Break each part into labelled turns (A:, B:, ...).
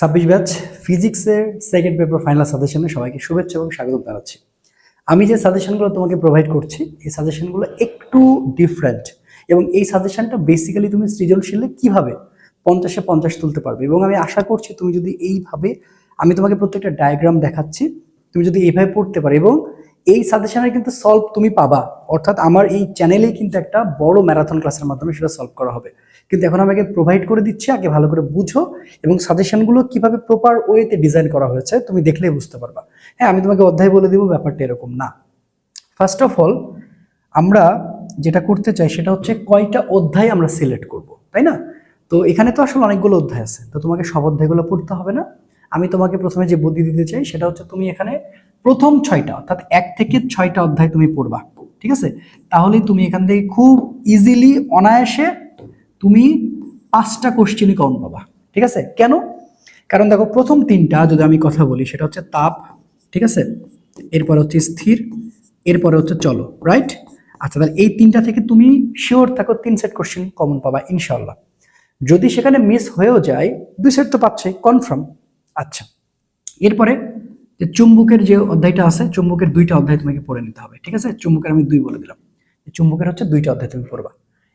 A: 26 batch ফিজিক্সের second paper final সাজেশনে সবাইকে শুভেচ্ছা এবং স্বাগত জানাচ্ছি। আমি যে সাজেশনগুলো তোমাকে প্রোভাইড করছি এই সাজেশনগুলো একটু ডিফারেন্ট এবং এই সাজেশনটা বেসিক্যালি তুমি সৃজনশীলে কিভাবে 50-এ 50 তুলতে পারবে এবং আমি আশা করছি তুমি যদি এইভাবে, আমি তোমাকে প্রত্যেকটা ডায়াগ্রাম দেখাচ্ছি, তুমি যদি এইভাবে পড়তে পারো এবং এই সাজেশনের কিন্তু সলভ তুমি পাবা, অর্থাৎ আমার এই চ্যানেলেই কিন্তু একটা বড় ম্যারাথন ক্লাসের মাধ্যমে সেটা সলভ করা হবে। কিন্তু এখন আমাকে প্রোভাইড করে দিচ্ছি, আগে ভালো করে বুঝো এবং সাজেশনগুলো কিভাবে প্রপার ওয়েতে ডিজাইন করা হয়েছে তুমি দেখলেই বুঝতে পারবা। হ্যাঁ, আমি তোমাকে অধ্যায় বলে দিব, ব্যাপারটা এরকম না। ফার্স্ট অফ অল আমরা যেটা করতে চাই সেটা হচ্ছে কয়টা অধ্যায় আমরা সিলেক্ট করব, তাই না? তো এখানে তো আসলে অনেকগুলো অধ্যায় আছে, তো তোমাকে সব অধ্যায়গুলো পড়তে হবে না। আমি তোমাকে প্রথমে যে বুদ্ধি দিতে চাই সেটা হচ্ছে তুমি এখানে প্রথম 6টা অর্থাৎ 1 থেকে 6টা অধ্যায় তুমি পড়বা, ঠিক আছে? তাহলেই তুমি এখান থেকে খুব ইজিলি অনায়াসে তুমি 5টা কোশ্চেনই কমন পাবা, ঠিক আছে? কেন? কারণ দেখো প্রথম 3টা যদি আমি কথা বলি সেটা হচ্ছে তাপ, ঠিক আছে, এরপরে হচ্ছে স্থির, এরপরে হচ্ছে চলো, রাইট? আচ্ছা, তাহলে এই 3টা থেকে তুমি শিওর থাকো 3 সেট কোশ্চেন কমন পাবা ইনশাল্লাহ। যদি সেখানে মিস হয়েও যায় 2 সেট তো পাচ্ছে কনফার্ম। আচ্ছা, এরপরে যে চুম্বকের যে অধ্যায়টা আছে, চুম্বকের 2টা অধ্যায় তোমাকে পড়ে নিতে হবে, ঠিক আছে? চুম্বকের আমি 2 বলে দিলাম, চুম্বকের হচ্ছে 2টা অধ্যায় তুমি পড়বা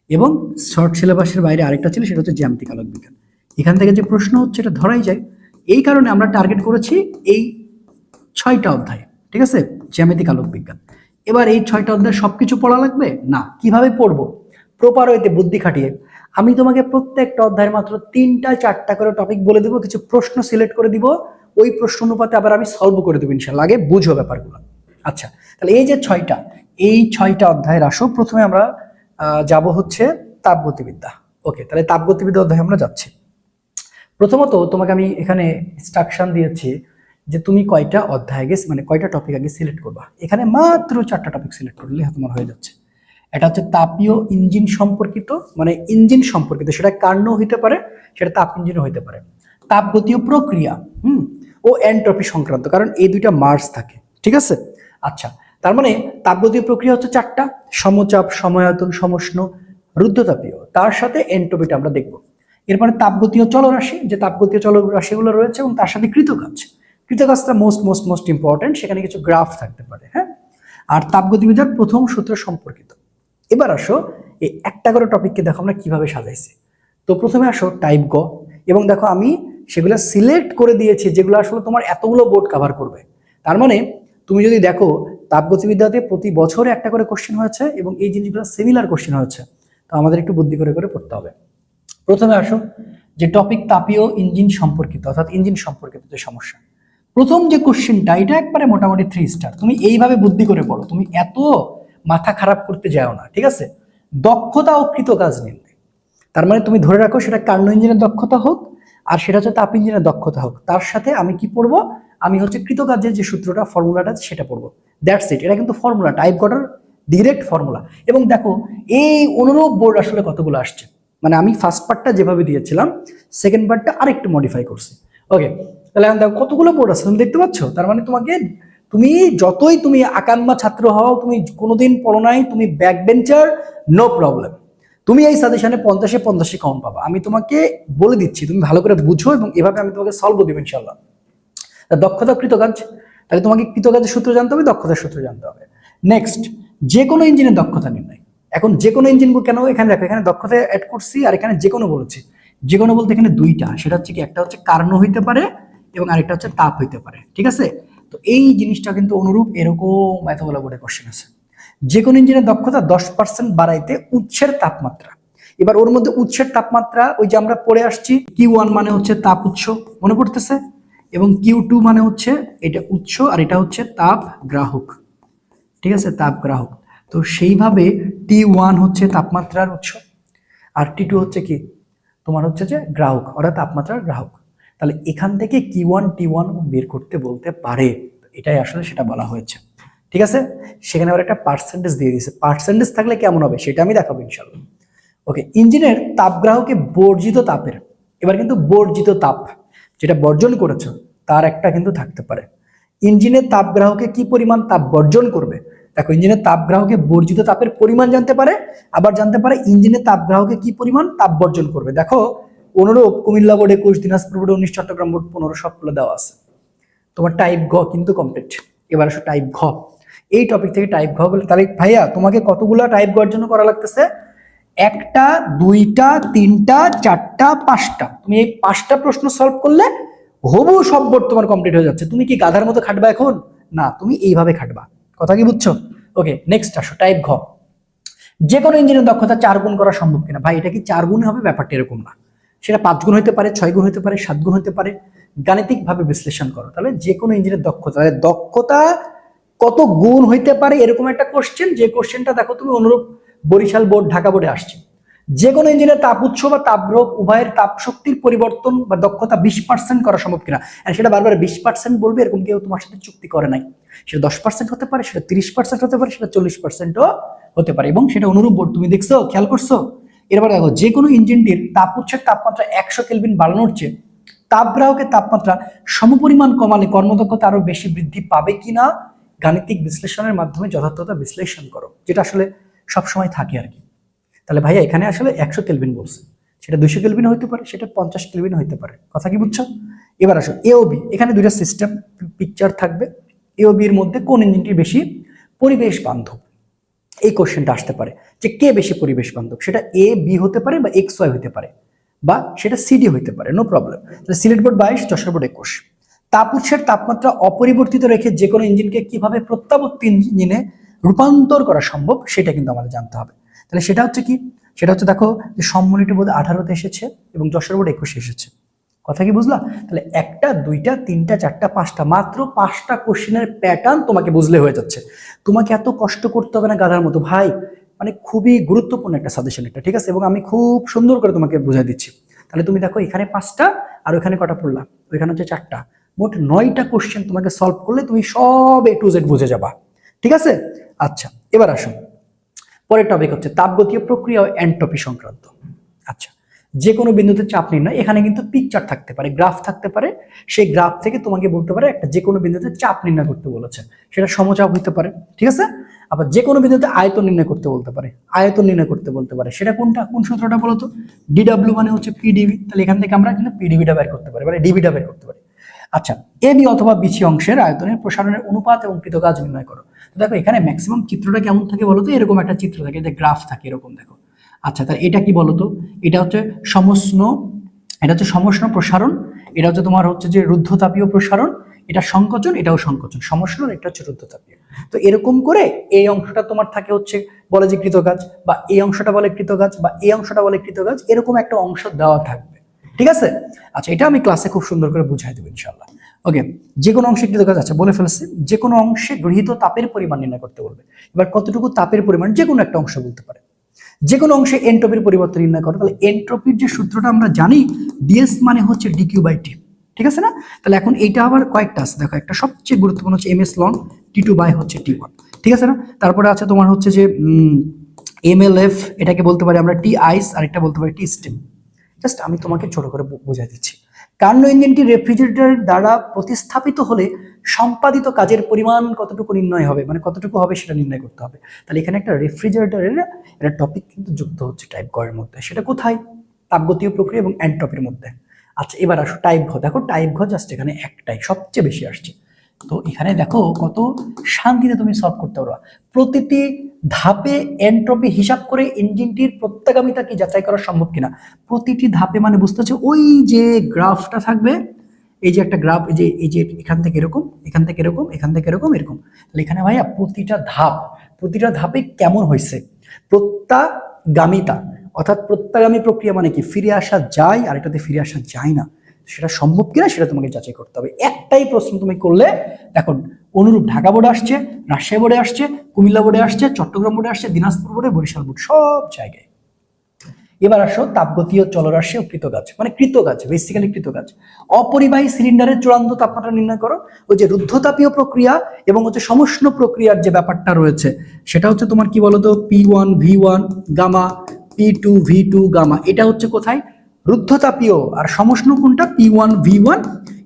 A: এবং শর্ট সিলেবাসের বাইরে আরেকটা ছিল সেটা হচ্ছে জ্যামিতিক আলোক বিজ্ঞান। এখান থেকে যে প্রশ্ন হচ্ছে এটা ধরাই যায়, এই কারণে আমরা টার্গেট করেছি এই 6টা অধ্যায়, ঠিক আছে, জ্যামিতিক আলোক বিজ্ঞান। এবার এই 6টা অধ্যায় সবকিছু পড়া লাগবে না, কিভাবে পড়বো? প্রপার ওয়েতে বুদ্ধি খাটিয়ে আমি তোমাকে প্রত্যেকটা অধ্যায়ের মাত্র 3টা 4টা করে টপিক বলে দিব, কিছু প্রশ্ন সিলেক্ট করে দিব, ওই প্রশ্ন অনুপাতে আবার আমি সলভ করে দেবো ইনশাল্লাহ। আগে বুঝো ব্যাপারগুলো। আচ্ছা, তাহলে এই যে 6টা, এই 6টা অধ্যায়ের আসো প্রথমে আমরা যাব হচ্ছে তাপগতিবিদ্যা। ওকে, তাহলে তাপগতিবিদ্যা অধ্যায়ে আমরা যাচ্ছি। প্রথমত তোমাকে আমি এখানে ইনস্ট্রাকশন দিয়েছি যে তুমি কয়টা অধ্যায় আগে মানে কয়টা টপিক আগে সিলেক্ট করবা। এখানে মাত্র 4টা টপিক সিলেক্ট করলে তোমার হয়ে যাচ্ছে। এটা হচ্ছে তাপীয় ইঞ্জিন সম্পর্কিত, মানে ইঞ্জিন সম্পর্কিত, সেটা কার্নো হইতে পারে, সেটা তাপ ইঞ্জিনও হইতে পারে। তাপগতীয় প্রক্রিয়া ও এন্ট্রপি সংক্রান্ত, কারণ এই 2টা মার্স থাকে, ঠিক আছে? আচ্ছা, তার মানে তাপগতীয় প্রক্রিয়া হচ্ছে 4টা, সমচাপ, সময়ায়তন, সমষ্ণ, রুদ্ধতাপীয়, তার সাথে এন্ট্রপিটা আমরা দেখব। এরপরে তাপগতীয় চলরাশি, যে তাপগতীয় চলরাশিগুলো রয়েছে এবং তার সাথে কৃতকাজ, কৃতকাজটা মোস্ট মোস্ট মোস্ট ইম্পর্টেন্ট, সেখানে কিছু গ্রাফ থাকতে পারে, হ্যাঁ। আর তাপগতিবিদ্যার প্রথম সূত্র সম্পর্কিত। এবার আসো এই একটা করে টপিককে দেখো আমরা কিভাবে সাজাইছি। তো প্রথমে আসো টাইপ গ, এবং দেখো আমি সেগুলো সিলেক্ট করে দিয়েছি যেগুলো আসলে তোমার এতগুলো বোর্ড কভার করবে। তার মানে তুমি যদি দেখো তাপগতিবিদ্যাতে প্রতি বছরে একটা করে কোশ্চেন হয়েছে এবং এই জিনিসগুলো সিমিলার কোশ্চেন হয়েছে, তো আমাদের একটু বুদ্ধি করে করে পড়তে হবে। প্রথমে আসো যে টপিক তাপীয় ইঞ্জিন সম্পর্কিত, অর্থাৎ ইঞ্জিন সম্পর্কিত যে সমস্যা। প্রথম যে কোশ্চেনটা এটা একবারে মোটামুটি 3 স্টার, তুমি এইভাবে বুদ্ধি করে পড়ো, তুমি এত মাথা খারাপ করতে যাও না, ঠিক আছে? দক্ষতা ও কৃতকাজ নির্ণয়, তার মানে তুমি ধরে রাখো সেটা কার্নো ইঞ্জিনের দক্ষতা হোক আর সেটা হচ্ছে তাপ ইঞ্জিনের দক্ষতা হোক, তার সাথে আমি কি পড়বো? আমি হচ্ছে কৃতকাজের যে সূত্রটা, ফর্মুলাটা সেটা পড়বো। দ্যাটস ইট, এটা কিন্তু ফর্মুলা, টাইপ গটার ডিরেক্ট ফর্মুলা। এবং দেখো এই অনুরূপ বোর্ড আসলে কতগুলো আসছে, মানে আমি ফার্স্ট পার্টটা যেভাবে দিয়েছিলাম সেকেন্ড পার্টটা আরেকটু মডিফাই করছি। ওকে, তাহলে এখন দেখো কতগুলো বোর্ড আছে তুমি দেখতে পাচ্ছ। তার মানে তোমাকে, তুমি যতই তুমি আকাম্মা ছাত্র হও, তুমি কোনোদিন পড়ো নাই, তুমি ব্যাক বেঞ্চার, নো প্রবলেম, তুমি এই সাজেশনে 50-এ 50 কম পাবা। আমি তোমাকে বলে দিচ্ছি, তুমি ভালো করে বুঝো এবং এভাবে আমি তোমাকে সলভ দেবো ইনশাল্লাহ। দক্ষতা কৃতকাজ, তাহলে তোমাকে কৃতকাজের সূত্র জানতে হবে, দক্ষতার সূত্র জানতে হবে। নেক্সট, যে কোনো ইঞ্জিনের দক্ষতা নির্ণয়। এখন যে কোনো ইঞ্জিন কেন, এখানে দেখো এখানে দক্ষতা অ্যাড করছি আর এখানে যে কোনো বলেছি। যে কোনো বলতে এখানে 2টা, সেটা হচ্ছে কি, একটা হচ্ছে কার্নো হইতে পারে এবং আরেকটা হচ্ছে তাপ হইতে পারে, ঠিক আছে? তো এই জিনিসটা কিন্তু অনুরূপ এরকম এতগুলো বোর্ডে কোশ্চেন আছে। যে কোনো ইঞ্জিনের দক্ষতা 10% বাড়াইতে উৎসের তাপমাত্রা। এবার ওর মধ্যে উৎসের তাপমাত্রা ওই যে আমরা পড়ে আসছি, Q1 মানে হচ্ছে তাপ উৎস, মনে পড়তেছে, এবং Q2 মানে হচ্ছে এটা উৎস আর এটা হচ্ছে তাপ গ্রাহক, ঠিক আছে, তাপ গ্রাহক। তো সেইভাবে T1 হচ্ছে তাপমাত্রার উৎস আর T2 হচ্ছে কি, তোমার হচ্ছে যে গ্রাহক, অর্থাৎ তাপমাত্রার গ্রাহক। তাহলে এখান থেকে Q1 T1 বের করতে বলতে পারে, এটাই আসলে সেটা বলা হয়েছে, ঠিক আছে? সেখানে আবার একটা পার্সেন্টেজ দিয়ে দিয়েছে, পার্সেন্টেজ থাকলে কেমন হবে সেটা আমি দেখাবো ইনশাল্লাহ। ওকে, ইঞ্জিনের তাপগ্রাহকে বর্জিত তাপের, এবার কিন্তু বর্জিত তাপ যেটা বর্জন করেছো তার একটা কিন্তু থাকতে পারে। ইঞ্জিনের তাপগ্রাহকে কি পরিমাণ তাপ বর্জন করবে, দেখো ইঞ্জিনের তাপগ্রাহকে বর্জিত তাপের পরিমাণ জানতে পারে, আবার জানতে পারে ইঞ্জিনের তাপগ্রাহকে কি পরিমাণ তাপ বর্জন করবে। দেখো অনুরূপ Comilla board 21, Dinajpur board 19, Chittagong board 15 সবগুলো দেওয়া আছে। তোমার টাইপ ঘ কিন্তু কমপ্লিট। এবার আসো টাইপ ঘ। এই টপিক থেকে টাইপ ঘ বলে, তাহলে ভাইয়া তোমাকে কতগুলো টাইপ ঘর জন্য করা লাগতেছে? 1টা 2টা 3টা 4টা 5টা। তুমি এই 5টা প্রশ্ন সলভ করলে হবু সব বোর্ড তোমার কমপ্লিট হয়ে যাচ্ছে। তুমি কি গাধার মতো খাটবা এখন? না, তুমি এইভাবে খাটবা। কথা কি বুঝছো? ওকে, নেক্সট আসো টাইপ ঘ। যে কোনো ইঞ্জিনের দক্ষতা 4 গুণ করা সম্ভব কিনা? ভাই এটা কি 4 গুণ হবে? ব্যাপারটা এরকম না, সেটা 5 গুণ হতে পারে, 6 গুণ হতে পারে, 7 গুণ হতে পারে। গাণিতিক ভাবে বিশ্লেষণ করো, তাহলে যে কোনো ইঞ্জিনের দক্ষতা কত গুণ হইতে পারে এরকম একটা কোশ্চেন, যে কোশ্চেনটা দেখো তুমি অনুরূপ বরিশাল বোর্ড, ঢাকা বোর্ডে আসছে। যে কোনো ইঞ্জিনের তাপ উৎস বা তাপদ্রব উভয়ের তাপ শক্তির পরিবর্তন বা দক্ষতা 20% করা সম্ভব কিনা? আর সেটা বারবার 20% বলবে, এরকম কেউ তোমার সাথে চুক্তি করে নাই। সেটা 10% হতে পারে, সেটা 30% হতে পারে, সেটা 40%ও হতে পারে, এবং সেটা অনুরূপ বোর্ড। তুমি দেখছো, খেয়াল করছো? এরপর দেখো, যে কোনো ইঞ্জিনটির তাপ উৎসের তাপমাত্রা 100 কেলভিন বাড়ানোর চেয়ে তাপগ্রাহকের তাপমাত্রা সমপরিমাণ কমালে কর্মদক্ষতা আরো বেশি বৃদ্ধি পাবে কিনা গাণিতিক বিশ্লেষণের মাধ্যমে যথার্থতা বিশ্লেষণ করো, যেটা আসলে সবসময় থাকে আর কি। তাহলে ভাইয়া এখানে আসলে 100 কেলভিন বলছে, সেটা 200 কেলভিন হইতে পারে, সেটা 50 কেলভিন হইতে পারে। কথা কি বুঝছো? এবার আসো এ ও বি। এখানে দুইটা সিস্টেম পিকচার থাকবে। এ ও বি এর মধ্যে কোন ইঞ্জিনটি বেশি পরিবেশ বান্ধব, এই কোশ্চেনটা আসতে পারে যে কে বেশি পরিবেশ বান্ধব। সেটা এ বি হতে পারে, বা এক্স ওয়াই হতে পারে, বা সেটা সিডি হইতে পারে, নো প্রবলেম। তাহলে সিলেট বোর্ড 22, যশোর বোর্ড 21। তাপ উৎসের তাপমাত্রা অপরিবর্তিত রেখে যে কোনো ইঞ্জিনকে কিভাবে প্রত্যাবর্তী ইঞ্জিনে রূপান্তর করা সম্ভব সেটা কিন্তু আমাদের জানতে হবে। তাহলে সেটা হচ্ছে কি? সেটা হচ্ছে দেখো যে সম্মানিত বোর্ড 18তে এসেছে এবং যশোর বোর্ড 21 এসেছে। কথা কি বুঝলা? তাহলে 1টা 2টা 3টা 4টা 5টা, মাত্র 5টা কোশ্চেনের প্যাটার্ন তোমাকে বুঝলে হয়ে যাচ্ছে। তোমাকে এত কষ্ট করতে হবে না গাধার মতো ভাই। মানে খুবই গুরুত্বপূর্ণ একটা সাজেশন এটা, ঠিক আছে? এবং আমি খুব সুন্দর করে তোমাকে বুঝাই দিচ্ছি। তাহলে তুমি দেখো এখানে 5টা আর ওইখানে কটা পড়লা, ওইখানে হচ্ছে 4টা, মোট 9টা কোশ্চেন তোমাকে সলভ করলে তুমি সব A to Z বুঝে যাবা, ঠিক আছে? আচ্ছা, এবার আসো পরের টপিক হচ্ছে তাপগতীয় প্রক্রিয়া ও এন্ট্রপি সংক্রান্ত। আচ্ছা, যে কোনো বিন্দুতে চাপ নির্ণয়, এখানে কিন্তু পিকচার থাকতে পারে, গ্রাফ থাকতে পারে। সেই গ্রাফ থেকে তোমাকে বলতে পারে একটা যে কোনো বিন্দুতে চাপ নির্ণয় করতে বলেছে, সেটা সমচাপ হতে পারে, ঠিক আছে? আবার যে কোনো বিন্দুতে আয়তন নির্ণয় করতে বলতে পারে, আয়তন নির্ণয় করতে বলতে পারে। সেটা কোনটা, কোন সূত্রটা বলো তো? ডিডব্লিউ মানে হচ্ছে পিডিবি। তাহলে এখান থেকে আমরা কিন্তু পিডিবিটা বের করতে পারি, মানে ডিবিটা বের করতে পারি। আচ্ছা, এ বি অথবা বিসি অংশের আয়তনের প্রসারণের অনুপাত এবং কৃতকাজ নির্ণয় করো। তো দেখো এখানে ম্যাক্সিমাম চিত্রটা কেমন থাকে বলতো? এরকম একটা চিত্র থাকে, যে গ্রাফ থাকে এরকম, দেখো। আচ্ছা, তাহলে এটা কি বলতো? এটা হচ্ছে সমষ্ণ, এটা হচ্ছে সমষ্ণ প্রসারণ, এটা হচ্ছে তোমার হচ্ছে যে রুদ্ধতাপীয় প্রসারণ, এটা সংকোচন, এটাও সংকোচন, সমষ্ণ, এটা হচ্ছে রুদ্ধতাপীয়। তো এরকম করে এই অংশটা তোমার থাকে হচ্ছে বলে যে কৃতকাজ, বা এই অংশটা বলে কৃতকাজ, বা এই অংশটা বলে কৃতকাজ, এরকম একটা অংশ দেওয়া থাকবে, ঠিক আছে? আচ্ছা, এটা আমি ক্লাসে খুব সুন্দর করে বুঝাই দেবো ইনশাআল্লাহ। ওকে, যে কোনো অংশে কৃতকাজ, আচ্ছা বলে ফেলছি, যে কোনো অংশে গৃহীত তাপের পরিমাণ নির্ণয় করতে বলবে। এবার কতটুকু তাপের পরিমাণ, যে কোনো একটা অংশ বলতে পারে। যে কোনো অংশে এন্ট্রপির পরিবর্তন নির্ণয় করো। তাহলে এন্ট্রপির যে সূত্রটা আমরা জানি, ডিএস মানে হচ্ছে ডিকিউ বাই টি, ঠিক আছে না? তাহলে এখন এইটা আবার কয়েকটা আছে, দেখো একটা সবচেয়ে গুরুত্বপূর্ণ হচ্ছে এমএস লন টি2 বাই হচ্ছে টি1, ঠিক আছে না? তারপরে আছে তোমার হচ্ছে যে এমএলএফ, এটাকে বলতে পারি আমরা টি আইস, আর একটা বলতে পারি টি স্টিম। জাস্ট আমি তোমাকে ছোট করে বুঝাই দিচ্ছি। কার্নো ইঞ্জিনটি রেফ্রিজারেটর দ্বারা প্রতিস্থাপিত হলে সম্পাদিত কাজের পরিমাণ কতটুকু নির্ণয় হবে, মানে কতটুকু হবে সেটা নির্ণয় করতে হবে। তাহলে এখানে একটা রেফ্রিজারেটরের একটা টপিক কিন্তু যুক্ত হচ্ছে টাইপ ঘ এর মধ্যে। সেটা কোথায়? তাপগতীয় প্রক্রিয়া এবং এন্ট্রপির মধ্যে। আচ্ছা, এবার আসো টাইপ ঘ। দেখো টাইপ ঘ জাস্ট এখানে একটাই সবচেয়ে বেশি আসছে। তো এখানে দেখো কত শান্তিতে তুমি সলভ করতে পারবা। প্রতিটি ধাপে এন্ট্রপি হিসাব করে ইঞ্জিনটির প্রত্যাগামিতা কি যাচাই করা সম্ভব কিনা। প্রতিটি ধাপে মানে বুঝতে হচ্ছে ওই যে গ্রাফটা থাকবে, এই যে একটা গ্রাফ, এই যে এখান থেকে এরকম, এখান থেকে এরকম, এখান থেকে এরকম, এরকম। তাহলে এখানে ভাইয়া প্রতিটা ধাপে কেমন হয়েছে প্রত্যাগামিতা, অর্থাৎ প্রত্যাগামী প্রক্রিয়া মানে কি ফিরে আসা যায় আর এটাতে ফিরে আসা যায় না, সেটা সম্ভব কিনা সেটা তোমাকে যাচাই করতে হবে। একটাই প্রশ্ন তুমি করলে, দেখো অনুরূপ ঢাকা বোর্ডে আসছে, রাজশাহী বোর্ডে আসছে, কুমিল্লা বোর্ডে আসছে, চট্টগ্রাম বোর্ডে আসছে, দিনাজপুর বোর্ডে, বরিশাল বোর্ড, সব জায়গায়। এবার আসো তাপগতীয় চলরাশি ও কৃতকাজ, মানে কৃতকাজ, বেসিক্যালি কৃতকাজ। অপরিবাহী সিলিন্ডারের চূড়ান্ত তাপমাত্রা নির্ণয় করো। ওই যে রুদ্ধতাপীয় প্রক্রিয়া এবং হচ্ছে সমষ্ণ প্রক্রিয়ার যে ব্যাপারটা রয়েছে, সেটা হচ্ছে তোমার কি বলতো? P1 V1 gamma, P2 V2 gamma. এটা হচ্ছে কোথায়? রুদ্ধতাপীয়। আর সমষ্ণ কোনটা? P1 V1,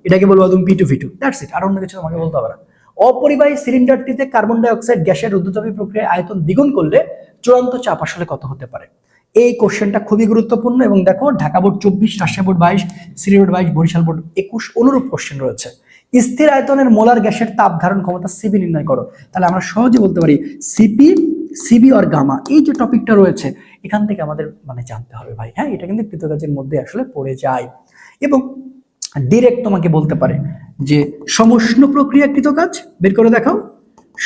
A: এটাকে বলবো তুমি P2 V2, দ্যাটস ইট। আর অন্য কিছু তোমাকে বলতে হবে না। অপরিবাহী সিলিন্ডারটিতে কার্বন ডাই অক্সাইড গ্যাসের রুদ্ধতাপীয় প্রক্রিয়ায় আয়তন দ্বিগুণ করলে চূড়ান্ত চাপ আসলে কত হতে পারে? এই কোশ্চেনটা খুবই গুরুত্বপূর্ণ এবং দেখো Dhaka board 24, Rajshahi board 22, Sylhet board 22, Barishal board 21 অনুরূপ কোশ্চেন রয়েছে। স্থির আয়তনের মোলার গ্যাসের তাপ ধারণ ক্ষমতা সিবি নির্ণয় করো। তাহলে আমরা সহজে বলতে পারি সিপি, সিবি আর গামা, এই যে টপিকটা রয়েছে এখান থেকে আমাদের মানে জানতে হবে ভাই। হ্যাঁ, এটা কিন্তু কৃতকাজের মধ্যে আসলে পড়ে যায় এবং ডিরেক্ট তোমাকে বলতে পারে যে সমষ্ণ প্রক্রিয়া কৃতকাজ বের করে দেখাও,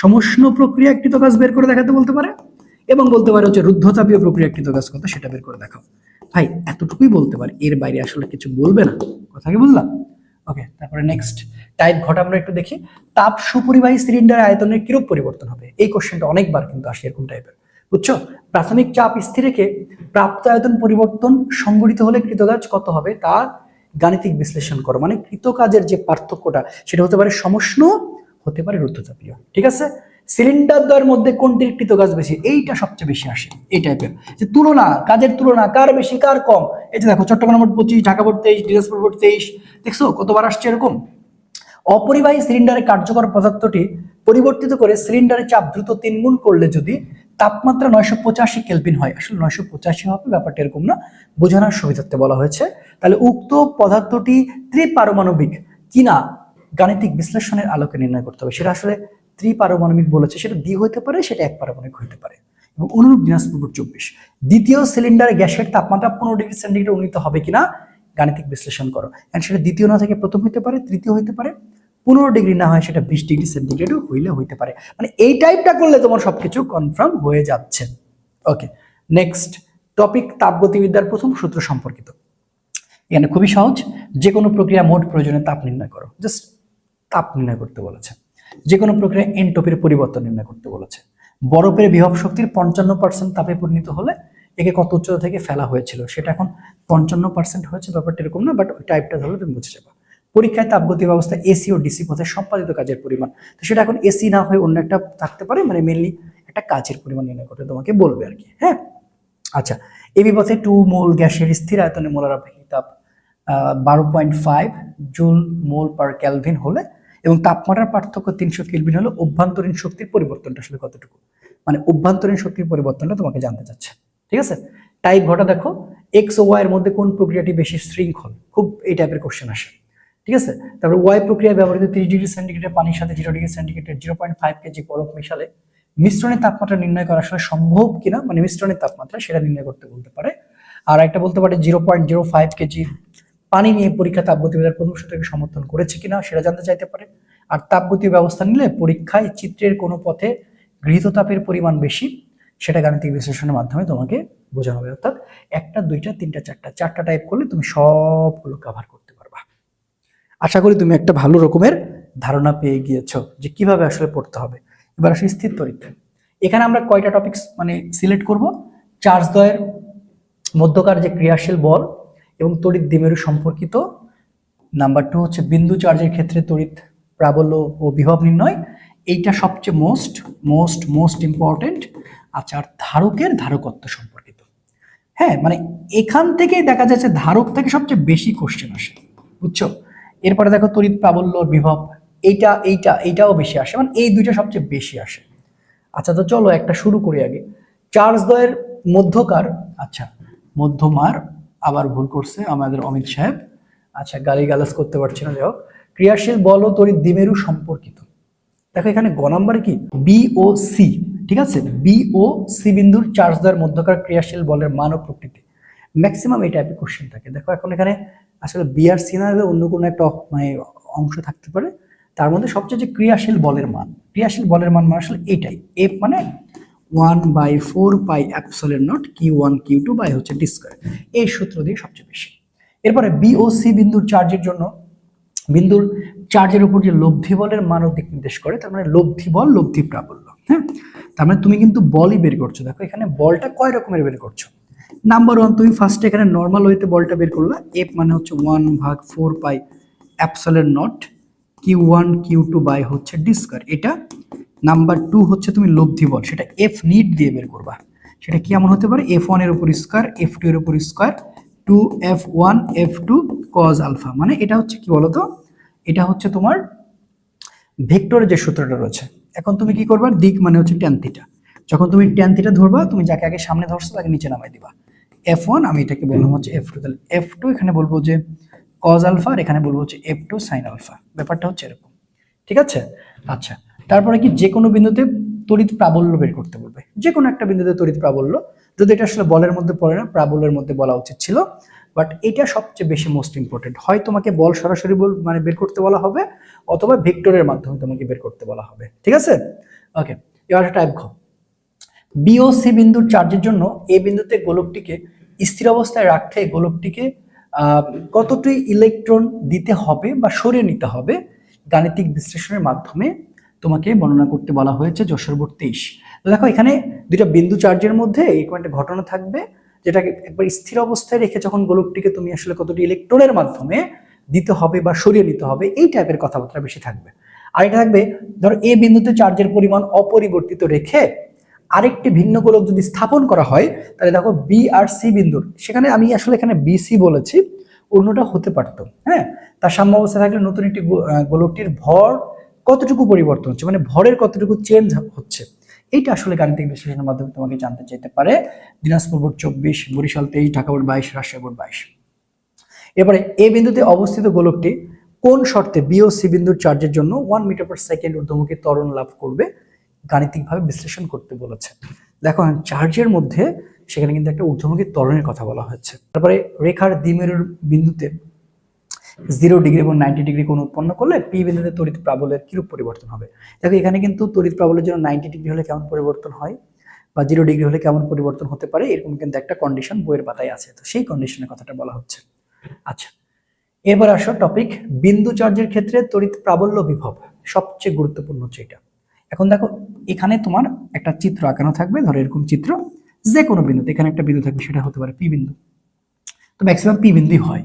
A: সমষ্ণ প্রক্রিয়া কৃতকাজ বের করে দেখাতে বলতে পারে এবং বলতে পারে হচ্ছে রুদ্ধতাপীয় প্রক্রিয়া কৃতকাজ কত সেটা বের করে দেখাও। ভাই এতটুকুই বলতে পারে, এর বাইরে আসলে কিছু বলবে না, কথা কি বুঝলাম? ওকে, তারপরে নেক্সট টাইপ ঘটা আমরা একটু দেখি। তাপ সুপরিবাহী সিলিন্ডারের আয়তনের কিরূপ পরিবর্তন হবে? এই কোশ্চেনটা অনেকবার কিন্তু আসে এরকম টাইপের, বুঝছো? প্রাথমিক চাপ স্থির রেখে প্রাপ্ত আয়তন পরিবর্তন সংঘটিত হলে কৃতকাজ কত হবে তার গাণিতিক বিশ্লেষণ করো। মানে কৃতকাজের যে পার্থক্যটা সেটা হতে পারে সমষ্ণ, হতে পারে রুদ্ধতাপীয়। ঠিক আছে, সিলিন্ডার দ্বয়ের মধ্যে কোনটির কৃতকাজ বেশি, এইটা সবচেয়ে বেশি আসে এই টাইপের যে তুলনা, কাজের তুলনা কার বেশি কার কম। এই যে দেখো Chittagong board 25, Dhaka board 23, Dinajpur board 23, দেখছো কতবার আসছে এরকম। অপরিবাহী সিলিন্ডারের কার্যকর পদার্থটি পরিবর্তিত করে সিলিন্ডারের চাপ দ্রুত 3 গুণ করলে যদি তাপমাত্রা 985 কেলভিন হয়, আসলে 985 হবে ব্যাপারটা এরকম না, বোঝানোর সুবিধার্থে বলা হয়েছে। তাহলে উক্ত পদার্থটি ত্রিপারমাণবিক কিনা গাণিতিক বিশ্লেষণের আলোকে নির্ণয় করতে হবে। সেটা আসলে ত্রিপারমাণবিক বলেছে, সেটা দ্বি হতে পারে, সেটা এক পারমাণবিক হতে পারে। এবং অনুরূপ দিনাজপুর 24, দ্বিতীয় সিলিন্ডারে গ্যাসের তাপমাত্রা 15 ডিগ্রি সেন্টিগ্রেড উন্নীত হবে কিনা গাণিতিক বিশ্লেষণ করো। এন্ড সেটা দ্বিতীয় না থেকে প্রথম হতে পারে, তৃতীয় হতে পারে, 15 ডিগ্রি না হয় সেটা 20 ডিগ্রি সেন্টিগ্রেডও হইলে হইতে পারে। মানে এই টাইপটা করলে তোমার সবকিছু কনফার্ম হয়ে যাচ্ছে। ওকে, নেক্সট টপিক তাপগতিবিদ্যার প্রথম সূত্র সম্পর্কিত। এখানে খুবই সহজ, যে কোনো প্রক্রিয়া মোট প্রয়োজনে তাপ নির্ণয় করো, জাস্ট তাপ নির্ণয় করতে বলেছে। যে কোনো প্রক্রিয়া এনট্রপির পরিবর্তন নির্ণয় করতে বলেছে। বরফের বিভব শক্তির 55% তাপে পরিণত হলে একে কত উচ্চতা থেকে ফেলা হয়েছিল, সেটা এখন 55% হয়েছে, ব্যাপারটা এরকম না, বাট ওই টাইপটা ধরলে তুমি বুঝে যাবে। পরীক্ষায় তাপগতি ব্যবস্থা এসি ও ডিসি পথে সম্পাদিত কাজের পরিমাণ, তো সেটা এখন এসি না হয়ে অন্য একটা থাকতে পারে, মানে মেনলি একটা কাজের পরিমাণ নির্ণয় করতে তোমাকে বলবে আর কি। হ্যাঁ, আচ্ছা, এবি পথে 2 মোল গ্যাসের স্থির আয়তনে মোলার আপেক্ষিক তাপ 12.5 জুল মোল পার কেলভিন হলে এবং তাপমাত্রার পার্থক্য 300 কেলভিন হলে অভ্যন্তরীণ শক্তির পরিবর্তনটা আসলে কতটুকু, মানে অভ্যন্তরীণ শক্তির পরিবর্তনটা তোমাকে জানতে চাচ্ছে। ঠিক আছে, টাইপ ঘটা দেখো, এক্স ও ওয়াই এর মধ্যে কোন প্রক্রিয়াটি বেশি শৃঙ্খল, খুব এই টাইপের কোশ্চেন আসে। ঠিক আছে, তারপরে ওয়াই প্রক্রিয়া ব্যবহৃত 30 ডিগ্রি সেন্টিগ্রেডের পানির সাথে 0 ডিগ্রি সেন্টিগ্রেডের 0.5 কেজি বরফ মিশালে মিশ্রণের তাপমাত্রা নির্ণয় করা আসলে সম্ভব কিনা, মানে মিশ্রণের তাপমাত্রা সেটা নির্ণয় করতে বলতে পারে। আর একটা বলতে পারে 0.05 কেজি পানি নিয়ে পরীক্ষা তাপগতিবিদ্যার প্রথম সূত্রকে সমর্থন করেছে কিনা সেটা জানতে চাইতে পারে। আর তাপগতীয় ব্যবস্থা নিলে পরীক্ষায় চিত্রের কোনো পথে গৃহীত তাপের পরিমাণ বেশি, সেটা গাণিতিক বিশ্লেষণের মাধ্যমে তোমাকে বোঝানো হবে। অর্থাৎ 1টা 2টা 3টা 4টা টাইপ করলে তুমি সবগুলো কভার করতে পারবা। আশা করি তুমি একটা ভালো রকমের ধারণা পেয়ে গিয়েছো যে কিভাবে আসলে পড়তে হবে। এবার আসি স্থির তড়িৎ। এখানে আমরা কয়টা টপিকস মানে সিলেক্ট করব, চার্জ দ্বয়ের মধ্যকার যে ক্রিয়াশীল বল এবং তড়িৎ দ্বিমেরু সম্পর্কিত। নাম্বার 2 হচ্ছে বিন্দু চার্জের ক্ষেত্রে তড়িৎ প্রাবল্য ও বিভব নির্ণয়, এইটা সবচেয়ে মোস্ট ইম্পর্টেন্ট। আচ্ছা, আর ধারকের ধারকত্ব সম্পর্কিত। হ্যাঁ, মানে এখান থেকেই দেখা যাচ্ছে ধারক থেকে সবচেয়ে বেশি কোশ্চেন আসে, বুঝছো? এরপরে দেখো তড়িৎ প্রাবল্য বিভব, এইটাও বেশি আসে, মানে এই দুইটা সবচেয়ে বেশি আসে। আচ্ছা, তো চলো একটা শুরু করি আগে। চার্জ দ্বয়ের মধ্যকার, আচ্ছা মধ্যমার, আবার ভুল করছে আমাদের অমিত সাহেব, আচ্ছা গালিগালাজ করতে পারছি না, যাই হোক। ক্রিয়াশীল বল ও তড়িৎ দ্বিমেরু সম্পর্কিত। দেখো এখানে গ নাম্বারে কি বি ও সি, ঠিক আছে, বি ও সি বিন্দুর চার্জ দ্বয়ের মধ্যকার ক্রিয়াশীল বলের মান ও প্রকৃতি, ম্যাক্সিমাম এই টাইপের কোশ্চেন থাকে। দেখো এখন এখানে আসলে বি আর সি না, অন্য কোনো একটা মানে অংশ থাকতে পারে, তার মধ্যে সবচেয়ে যে ক্রিয়াশীল বলের মান মানে আসলে এটাই, এফ মানে 1/4 pi epsilon naught Q1 Q2 by হচ্ছে ডি স্কয়ার, এই সূত্র দিয়ে সবচেয়ে বেশি। এরপরে বি ও সি বিন্দুর চার্জের জন্য বিন্দুর চার্জের উপর যে লব্ধি বলের মান ও দিক নির্দেশ করে, তার মানে লব্ধি বল লব্ধি প্রাবল্য। হ্যাঁ, তার মানে তুমি কিন্তু বলই বের করছো। দেখো এখানে বলটা কয় রকমের বের করছো। নাম্বার 1, তুমি ফার্স্টে এখানে নর্মাল ওয়েতে বলটা বের করলা, এফ মানে হচ্ছে 1/4 pi epsilon naught Q1 Q2 by হচ্ছে ডি স্কয়ার, এটা। নাম্বার 2 হচ্ছে তুমি লব্ধি বল, সেটা এফ নিট দিয়ে বের করবা, সেটা কি এমন হতে পারে F1 এর উপর স্কয়ার F2 এর উপর square 2F1 F2 cos alpha, মানে এটা হচ্ছে কি বলতো, এটা হচ্ছে তোমার ভেক্টরের যে সূত্রটা রয়েছে। এখন তুমি কি করবা, দিক মানে হচ্ছে ট্যান থিটা, যখন তুমি ট্যান থিটা ধরবা, তুমি যাকে আগে সামনে ধরছো তাকে নিচে নামাই দিবা, F1, আমি এটাকে বললাম হচ্ছে F2, তাহলে F2 এখানে বলবো যে cos আলফা, আর এখানে বলবো হচ্ছে F2 sin আলফা। ব্যাপারটা হচ্ছে এরকম, ঠিক আছে? আচ্ছা, তারপরে কি যে কোনো বিন্দুতে তড়িৎ প্রাবল্য বের করতে বলবে, যে কোনো একটা বিন্দুতে তড়িৎ প্রাবল্য, যদি এটা আসলে বলের মধ্যে পড়ে না, প্রাবল্যের মধ্যে বলা উচিত ছিল, বাট এটা সবচেয়ে বেশি মোস্ট ইম্পর্টেন্ট। হয় তোমাকে বল সরাসরি মানে বের করতে বলা হবে, অথবা ভেক্টরের মাধ্যমে তোমাকে বের করতে বলা হবে, ঠিক আছে? ওকে, এবার টাইপ ঘ, বি ও সি বিন্দুর চার্জের জন্য এ বিন্দুতে গোলকটিকে স্থির অবস্থায় রাখতে গোলকটিকে কতটি ইলেকট্রন দিতে হবে বা সরিয়ে নিতে হবে, গাণিতিক বিশ্লেষণের মাধ্যমে তোমাকে বর্ণনা করতে বলা হয়েছে। যশোর বোর্ড 23। তো দেখো এখানে দুইটা বিন্দু চার্জের মধ্যে এরকম একটা ঘটনা থাকবে, যেটাকে একবার স্থির অবস্থায় রেখে যখন গোলকটিকে তুমি আসলে কতটি ইলেকট্রনের মাধ্যমে দিতে হবে বা সরিয়ে নিতে হবে, এই টাইপের কথাবার্তা বেশি থাকবে। আর এটা থাকবে, ধরো এ বিন্দুতে চার্জের পরিমাণ অপরিবর্তিত রেখে আরেকটি ভিন্ন গোলক যদি স্থাপন করা হয়, তাহলে দেখো বি আর সি বিন্দুর, সেখানে আমি আসলে এখানে বিসি বলেছি, অন্যটা হতে পারতো, হ্যাঁ, তার সাম্য অবস্থায় থাকলে নতুন একটি গোলকটির ভর কতটুকু পরিবর্তন হচ্ছে, মানে ভরের কতটুকু চেঞ্জ হচ্ছে, এইটা আসলে গাণিতিক বিশ্লেষণের মাধ্যমে তোমাকে জানতে চাইতে পারে। Dinajpur board 24, Barishal 23, Dhaka board 22, Rajshahi board 22। এবারে এ বিন্দুতে অবস্থিত গোলকটি কোন শর্তে বি ও সি বিন্দুর চার্জের জন্য 1 মিটার পার সেকেন্ড ঊর্ধ্বমুখী ত্বরণ লাভ করবে, গাণিতিকভাবে বিশ্লেষণ করতে বলেছে। দেখো চার্জের মধ্যে সেখানে কিন্তু একটা ঊর্ধ্বমুখী ত্বরণের কথা বলা হচ্ছে। তারপরে রেখার দ্বিমেরুর বিন্দুতে 0 ডিগ্রি এবং 90 ডিগ্রি কোণ উৎপন্ন করলে পি বিন্দুতে তড়িৎ প্রাবল্যের কিরূপ পরিবর্তন হবে। দেখো এখানে কিন্তু তড়িৎ প্রাবল্যের জন্য 90 ডিগ্রি হলে কেমন পরিবর্তন হয় বা 0 ডিগ্রি হলে কেমন পরিবর্তন হতে পারে, এরকম কিন্তু একটা কন্ডিশন বইয়ের পাতায় আছে, তো সেই কন্ডিশনের কথাটা বলা হচ্ছে। আচ্ছা, এবার আসো টপিক, বিন্দু চার্জের ক্ষেত্রে তড়িৎ প্রাবল্য বিভব সবচেয়ে গুরুত্বপূর্ণ হচ্ছে এটা। এখন দেখো এখানে তোমার একটা চিত্র আঁকানো থাকবে, ধরো এরকম চিত্র, যে কোনো বিন্দুতে এখানে একটা বিন্দু থাকবে, সেটা হতে পারে পি বিন্দু, তো ম্যাক্সিমাম পি বিন্দুই হয়,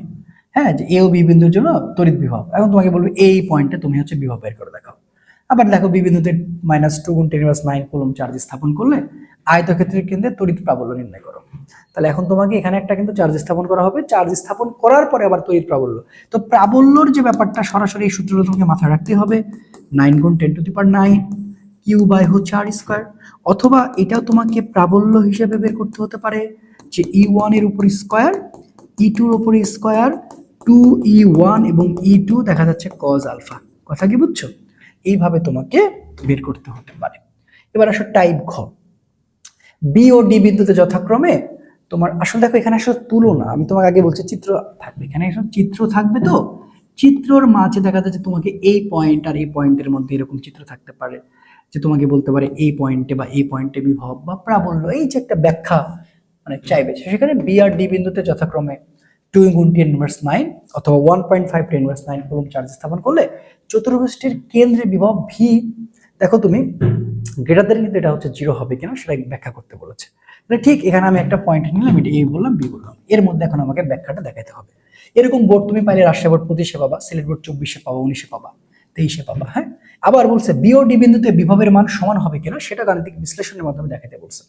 A: হ্যাঁ, যে এ ও বি বিন্দুর জন্য তড়িৎ বিভব। এখন তোমাকে বলবে এই পয়েন্টে তুমি হচ্ছে বিভব বের করে দেখাও। আবার দেখো বি বিন্দুতে -2 × 10⁻৯ কুলম্ব চার্জ স্থাপন করলে আয়তক্ষেত্রের কেন্দ্রে তড়িৎ প্রাবল্য নির্ণয় করো। তাহলে এখন তোমাকে এখানে একটা কিন্তু চার্জ স্থাপন করা হবে, চার্জ স্থাপন করার পরে আবার তড়িৎ প্রাবল্য, তো প্রাবল্যর যে ব্যাপারটা সরাসরি এই সূত্রটা তোমাকে মাথায় রাখতে হবে, 9 × 10⁹ কিউ বাই হচ্ছে আর স্কয়ার, অথবা এটাও তোমাকে প্রাবল্য হিসেবে বের করতে হতে পারে যে E1 এর উপর স্কয়ার, E2 এর উপর স্কয়ার, 2E1 এবং E2 দেখা যাচ্ছে cos আলফা। কথা কি বুঝছো? এইভাবে তোমাকে বের করতে হতে পারে। এবার আসো টাইপ ঘ, বি ও ডি বিন্দুতে যথাক্রমে তোমার, আসলে দেখো এখানে আসলে তুলনা, আমি তোমাকে আগে বলছি চিত্র থাকবে, এখানে চিত্র থাকবে, তো চিত্রর মাঝে দেখা যাচ্ছে তোমাকে এই পয়েন্ট আর এই পয়েন্টের মধ্যে এরকম চিত্র থাকতে পারে, যে তোমাকে বলতে পারে এই পয়েন্টে বা এই পয়েন্টে বিভব বা প্রাবল্য, এই যে একটা ব্যাখ্যা মানে চাইবে, সেখানে বি আর ডি বিন্দুতে যথাক্রমে 2 × 10⁻৯ অথবা 1.5 × 10⁻৯ কুলম্ব চার্জ স্থাপন করলে চতুর্ভুজটির কেন্দ্রে বিভব ভি, দেখো তুমি গ্রেটার দ্যান কিন্তু এটা হচ্ছে 0 হবে কিনা সেটা ব্যাখ্যা করতে বলেছে। তাহলে ঠিক এখানে আমি একটা পয়েন্ট নিলাম, এটা এ বললাম, বি বললাম, এর মধ্যে এখন আমাকে ব্যাখ্যাটা দেখাতে হবে। এরকম বোর্ড তুমি পাইলে রাজশাহী বোর্ড 25-এ পাবা, সিলেট বোর্ড 24-এ পাবা, 19-এ পাবা, 23-এ পাবা, হ্যাঁ। আবার বলছে বি ও ডি বিন্দুতে বিভবের মান সমান হবে কিনা সেটা গাণিতিক বিশ্লেষণের মাধ্যমে দেখাতে বলছে।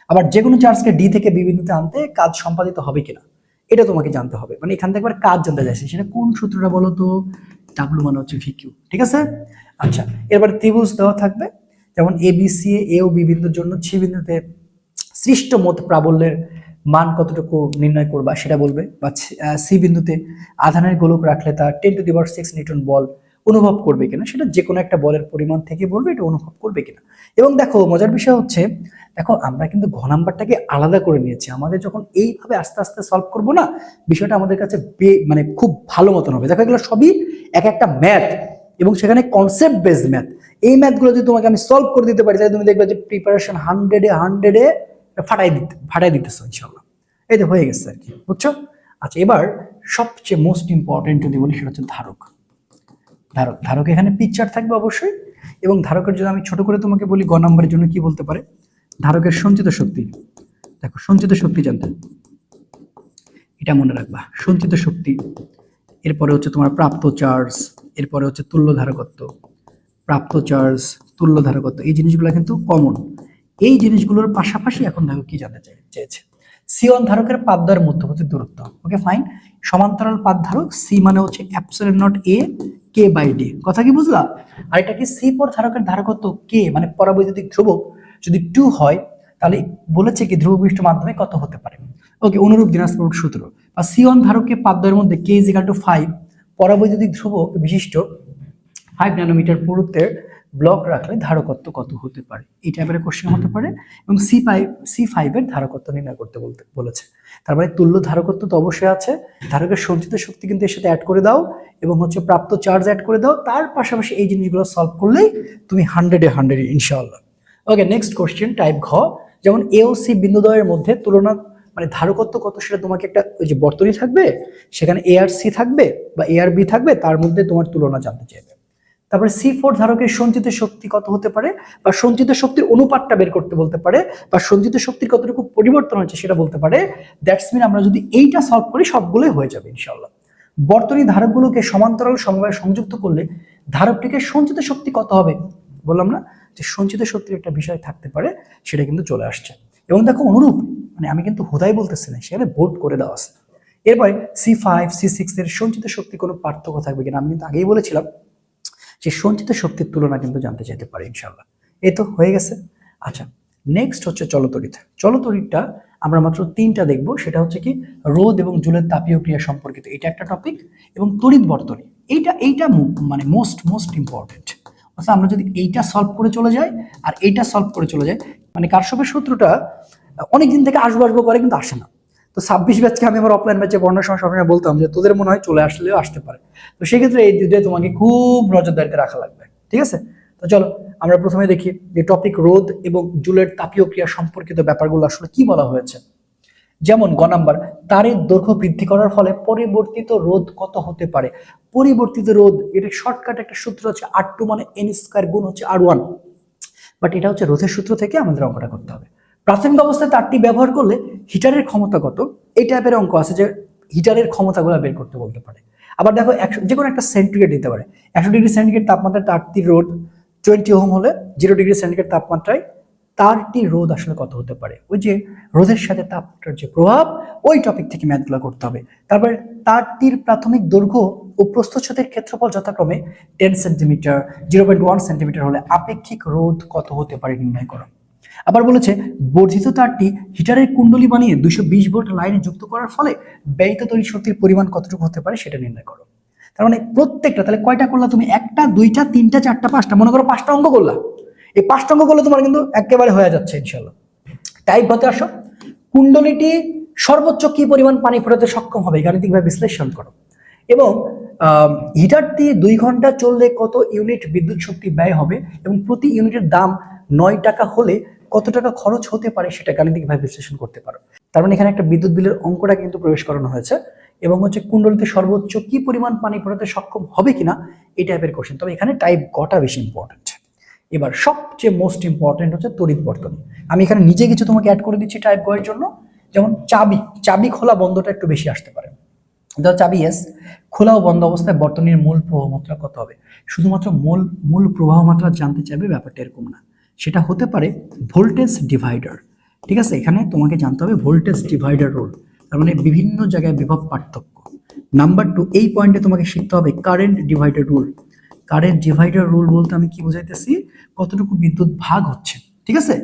A: আবার যে কোনো চার্জকে ডি থেকে বি বিন্দুতে আনতে কাজ সম্পাদিত হবে কিনা এটা তোমাকে জানতে হবে, মানে এখান থেকে একবার কাজ জানতে চাইছে, সেটা কোন সূত্রটা বলো তো, ডাব্লু মানে হচ্ছে ভিকিউ, ঠিক আছে? আচ্ছা, এবার ত্রিভুজ দেওয়া থাকবে, যেমন A B C, A O B বিন্দুর জন্য সি বিন্দুতে সৃষ্ট মোট প্রাবল্যের মান কতটুকু নির্ণয় করবা সেটা বলবে, বা সি বিন্দুতে আধানের গোলক রাখলে তা 10⁶ নিউটন বল অনুভব করবে কিনা, সেটা যে কোনো একটা বলের পরিমাণ থেকে বলবে এটা অনুভব করবে কিনা। এবং দেখো মজার বিষয় হচ্ছে, দেখো আমরা কিন্তু ঘ নাম্বারটাকে আলাদা করে নিয়েছি, আমাদের যখন এইভাবে আস্তে আস্তে সলভ করবো না, বিষয়টা আমাদের কাছে মানে খুব ভালো মতন হবে। দেখো এগুলো সবই এক একটা ম্যাথ এবং সেখানে কনসেপ্ট বেসড ম্যাথ। এই ম্যাথগুলো যদি তোমাকে আমি সলভ করে দিতে পারি, তাহলে তুমি দেখবে যে প্রিপারেশন 100-এ ফাটাই দিতেছো ইনশাআল্লাহ। এই তো হয়ে গেছে আর কি, বুঝছো? আচ্ছা, এবার সবচেয়ে মোস্ট ইম্পর্টেন্ট যদি বলি সেটা হচ্ছে ধারক। ধারক এখানে পিকচার থাকবে অবশ্যই, এবং ধারকের জন্য আমি ছোট করে তোমাকে বলি, গ নম্বরের জন্য কি বলতে পারে, ধারকের সঞ্চিত শক্তি। দেখো সঞ্চিত শক্তি জানতে, এটা মনে রাখবা, সঞ্চিত শক্তি, এরপরে হচ্ছে তোমার প্রাপ্ত চার্জ, এরপরে হচ্ছে তুল্য ধারকত্ব, প্রাপ্ত চার্জ, তুল্য ধারকত্ব, এই জিনিসগুলো কিন্তু কমন। এই জিনিসগুলোর পাশাপাশি এখন দেখো কি জানতে চেয়েছে, সি1 ধারকের পাদদ্বয়ের মধ্যবর্তী দূরত্ব। ওকে ফাইন, সমান্তরাল পাদ ধারক সি মানে হচ্ছে epsilon naught A K by D, কথা কি বুঝলা? আর এটা কি সি4 ধারকের ধারকত্ব কে মানে পরাবৈদ্যুতিক ধ্রুবক যদি 2 হয়, তাহলে বলেছে কি ধ্রুব বিশিষ্ট মাধ্যমে কত হতে পারে। ওকে, অনুরূপ দিনাজপুর সূত্র বা C1 ধারকের পাদ্যের মধ্যে K = 5 পরাবৈদ্যুতিক ধ্রুবক বিশিষ্ট 5 ন্যানোমিটার পুরুত্বের ব্লক রাখলে ধারকত্ব কত হতে পারে, এই টাইপের কোশ্চেন হতে পারে। এবং C5 এর ধারকত্ব নির্ণয় করতে বলেছে। তারপরে তুল্য ধারকত্ব তো অবশ্যই আছে, ধারকের সঞ্চিত শক্তি কিন্তু এর সাথে অ্যাড করে দাও এবং হচ্ছে প্রাপ্ত চার্জ অ্যাড করে দাও, তার পাশাপাশি এই জিনিসগুলো সলভ করলেই তুমি 100-এ 100 ইনশাআল্লাহ। ওকে, নেক্সট কোশ্চেন টাইপ ঘ, যেমন এ ও সি বিন্দুদ্বয়ের মধ্যে তুলনা মানে ধারকত্ব কত সেটা তোমাকে একটা ওই যে বর্তনী থাকবে, সেখানে এ আর সি থাকবে বা এ আর বি থাকবে, তার মধ্যে তোমার তুলনা জানতে চাইবে। তারপরে C4 ধারকের সঞ্চিত শক্তি কত হতে পারে বা সঞ্চিত শক্তির অনুপাতটা বের করতে বলতে পারে বা সঞ্চিত শক্তির কতটুকু পরিবর্তন হচ্ছে সেটা বলতে পারে। দ্যাটস মিন আমরা যদি এইটা সলভ করি সবগুলোই হয়ে যাবে ইনশাআল্লাহ। বর্তনী ধারকগুলোকে সমান্তরাল সমবায়ে সংযুক্ত করলে ধারকটিকে সঞ্চিত শক্তি কত হবে, বললাম না যে সঞ্চিত শক্তির একটা বিষয় থাকতে পারে, সেটা কিন্তু চলে আসছে। এবং দেখো অনুরূপ মানে আমি কিন্তু হুদাই বলতেছি না, সেখানে বোর্ড করে দেওয়া আছে। এরপরে C5 C6 এর সঞ্চিত শক্তি কোনো পার্থক্য থাকবে কিনা, আমি কিন্তু আগেই বলেছিলাম যে সঞ্চিত শক্তির তুলনা কিন্তু জানতে চাইতে পারে ইনশাআল্লাহ। এই তো হয়ে গেছে। আচ্ছা, নেক্সট হচ্ছে চলতড়িৎ। চলতড়িৎটা আমরা মাত্র 3টা দেখবো, সেটা হচ্ছে কি রোধ এবং জুলের তাপীয় ক্রিয়া সম্পর্কিত, এটা একটা টপিক, এবং তড়িৎ বর্তনী এইটা মানে মোস্ট ইম্পর্টেন্ট। অর্থাৎ আমরা যদি এইটা সলভ করে চলে যাই আর এইটা সলভ করে চলে যাই, মানে কারশফের সূত্রটা অনেকদিন থেকে আসবো করে কিন্তু আসে না। তো 26 ব্যাচকে আমি আমার অফলাইন ব্যাচে পড়ানোর সময় সবসময় বলতাম যে তোদের মনে হয় চলে আসলেও আসতে পারে। তো সেক্ষেত্রে এই দুটোই তোমাকে খুব নজরদারিতে রাখা লাগবে, ঠিক আছে? তো চলো আমরা প্রথমে দেখি যে টপিক রোধ এবং জুলের তাপীয় ক্রিয়া সম্পর্কিত ব্যাপারগুলো আসলে কি বলা হয়েছে। যেমন গ নাম্বার, তারের দৈর্ঘ্য বৃদ্ধি করার ফলে পরিবর্তিত রোধ কত হতে পারে। পরিবর্তিত রোধ এটা শর্টকাট একটা সূত্র হচ্ছে R2 মানে n² গুণ হচ্ছে R1, বাট এটা হচ্ছে রোধের সূত্র থেকে আমাদের অঙ্কটা করতে হবে। প্রাথমিক অবস্থায় তারটি ব্যবহার করলে হিটারের ক্ষমতা কত, এই টাইপের অঙ্ক আছে যে হিটারের ক্ষমতাগুলো বের করতে বলতে পারে। আবার দেখো যে কোনো একটা সেন্টিগ্রেড দিতে পারে, 100 ডিগ্রি সেন্টিগ্রেড তাপমাত্রায় তারটির রোধ 20 ওহম হলে 0 ডিগ্রি সেন্টিগ্রেড তাপমাত্রায় তারটির রোধ আসলে কত হতে পারে। ওই যে রোধের সাথে তাপমাত্রার যে প্রভাব, ওই টপিক থেকে ম্যাথগুলো করতে হবে। তারপরে তারটির প্রাথমিক দৈর্ঘ্য ও প্রস্থচ্ছেদের ক্ষেত্রফল যথাক্রমে 10 সেন্টিমিটার 0.1 সেন্টিমিটার হলে আপেক্ষিক রোধ কত হতে পারে নির্ণয় করো। আবার বলেছে বর্ধিত তারটি হিটারের কুণ্ডলী বানিয়ে 220 ভোল্ট লাইনে যুক্ত করার ফলে ব্যয়িত তড়িৎ শক্তির পরিমাণ কতটুকু হতে পারে সেটা নির্ণয় করো। তার মানে প্রত্যেকটা, তাহলে কয়টা করলা তুমি, 1টা 2টা 3টা 4টা 5টা, মনে করো 5টা অঙ্ক করলা। এই 5টা অঙ্ক করলে তোমার কিন্তু একেবারে হয়ে যাচ্ছে ইনশাআল্লাহ। টাইপ হতে আসো, কুণ্ডলীটি সর্বোচ্চ কি পরিমাণ পানি ফোটাতে সক্ষম হবে গাণিতিকভাবে বিশ্লেষণ করো। এবং হিটারটি 2 ঘন্টা চললে কত ইউনিট বিদ্যুৎ শক্তি ব্যয় হবে এবং প্রতি ইউনিটের দাম 9 টাকা হলে কত টাকা খরচ হতে পারে সেটা গাণিতিকভাবে বিশ্লেষণ করতে পারো। তার মানে এখানে একটা বিদ্যুৎ বিলের অঙ্কটা কিন্তু প্রবেশ করানো হয়েছে এবং হচ্ছে কুণ্ডলীতে সর্বোচ্চ কি পরিমাণ পানি ফোটাতে সক্ষম হবে কিনা এই টাইপের কোশ্চেন। তবে এখানে টাইপ গটা বেশি ইম্পর্টেন্ট। এবার সবচেয়ে মোস্ট ইম্পর্টেন্ট হচ্ছে তড়িৎ বর্তনী। আমি এখানে নিজে কিছু তোমাকে অ্যাড করে দিচ্ছি টাইপ গয়ের জন্য। যেমন চাবি খোলা বন্ধটা একটু বেশি আসতে পারে। ধর চাবি এস, খোলা ও বন্ধ অবস্থায় বর্তনীর মূল প্রবাহ মাত্রা কত হবে। শুধুমাত্র মূল প্রবাহ মাত্রা জানতে চাইবে, ব্যাপারটা এরকম না, সেটা হতে পারে ভোল্টেজ ডিভাইডার। ঠিক আছে, এখানে তোমাকে জানতে হবে ভোল্টেজ ডিভাইডার রুল, তার মানে বিভিন্ন জায়গায় বিভব পার্থক্য। নাম্বার 2, এই পয়েন্টে তোমাকে শিখতে হবে current divider rule. Current divider rule বলতে আমি কি বোঝাইতেছি, কতটুকু বিদ্যুৎ ভাগ হচ্ছে। ঠিক আছে,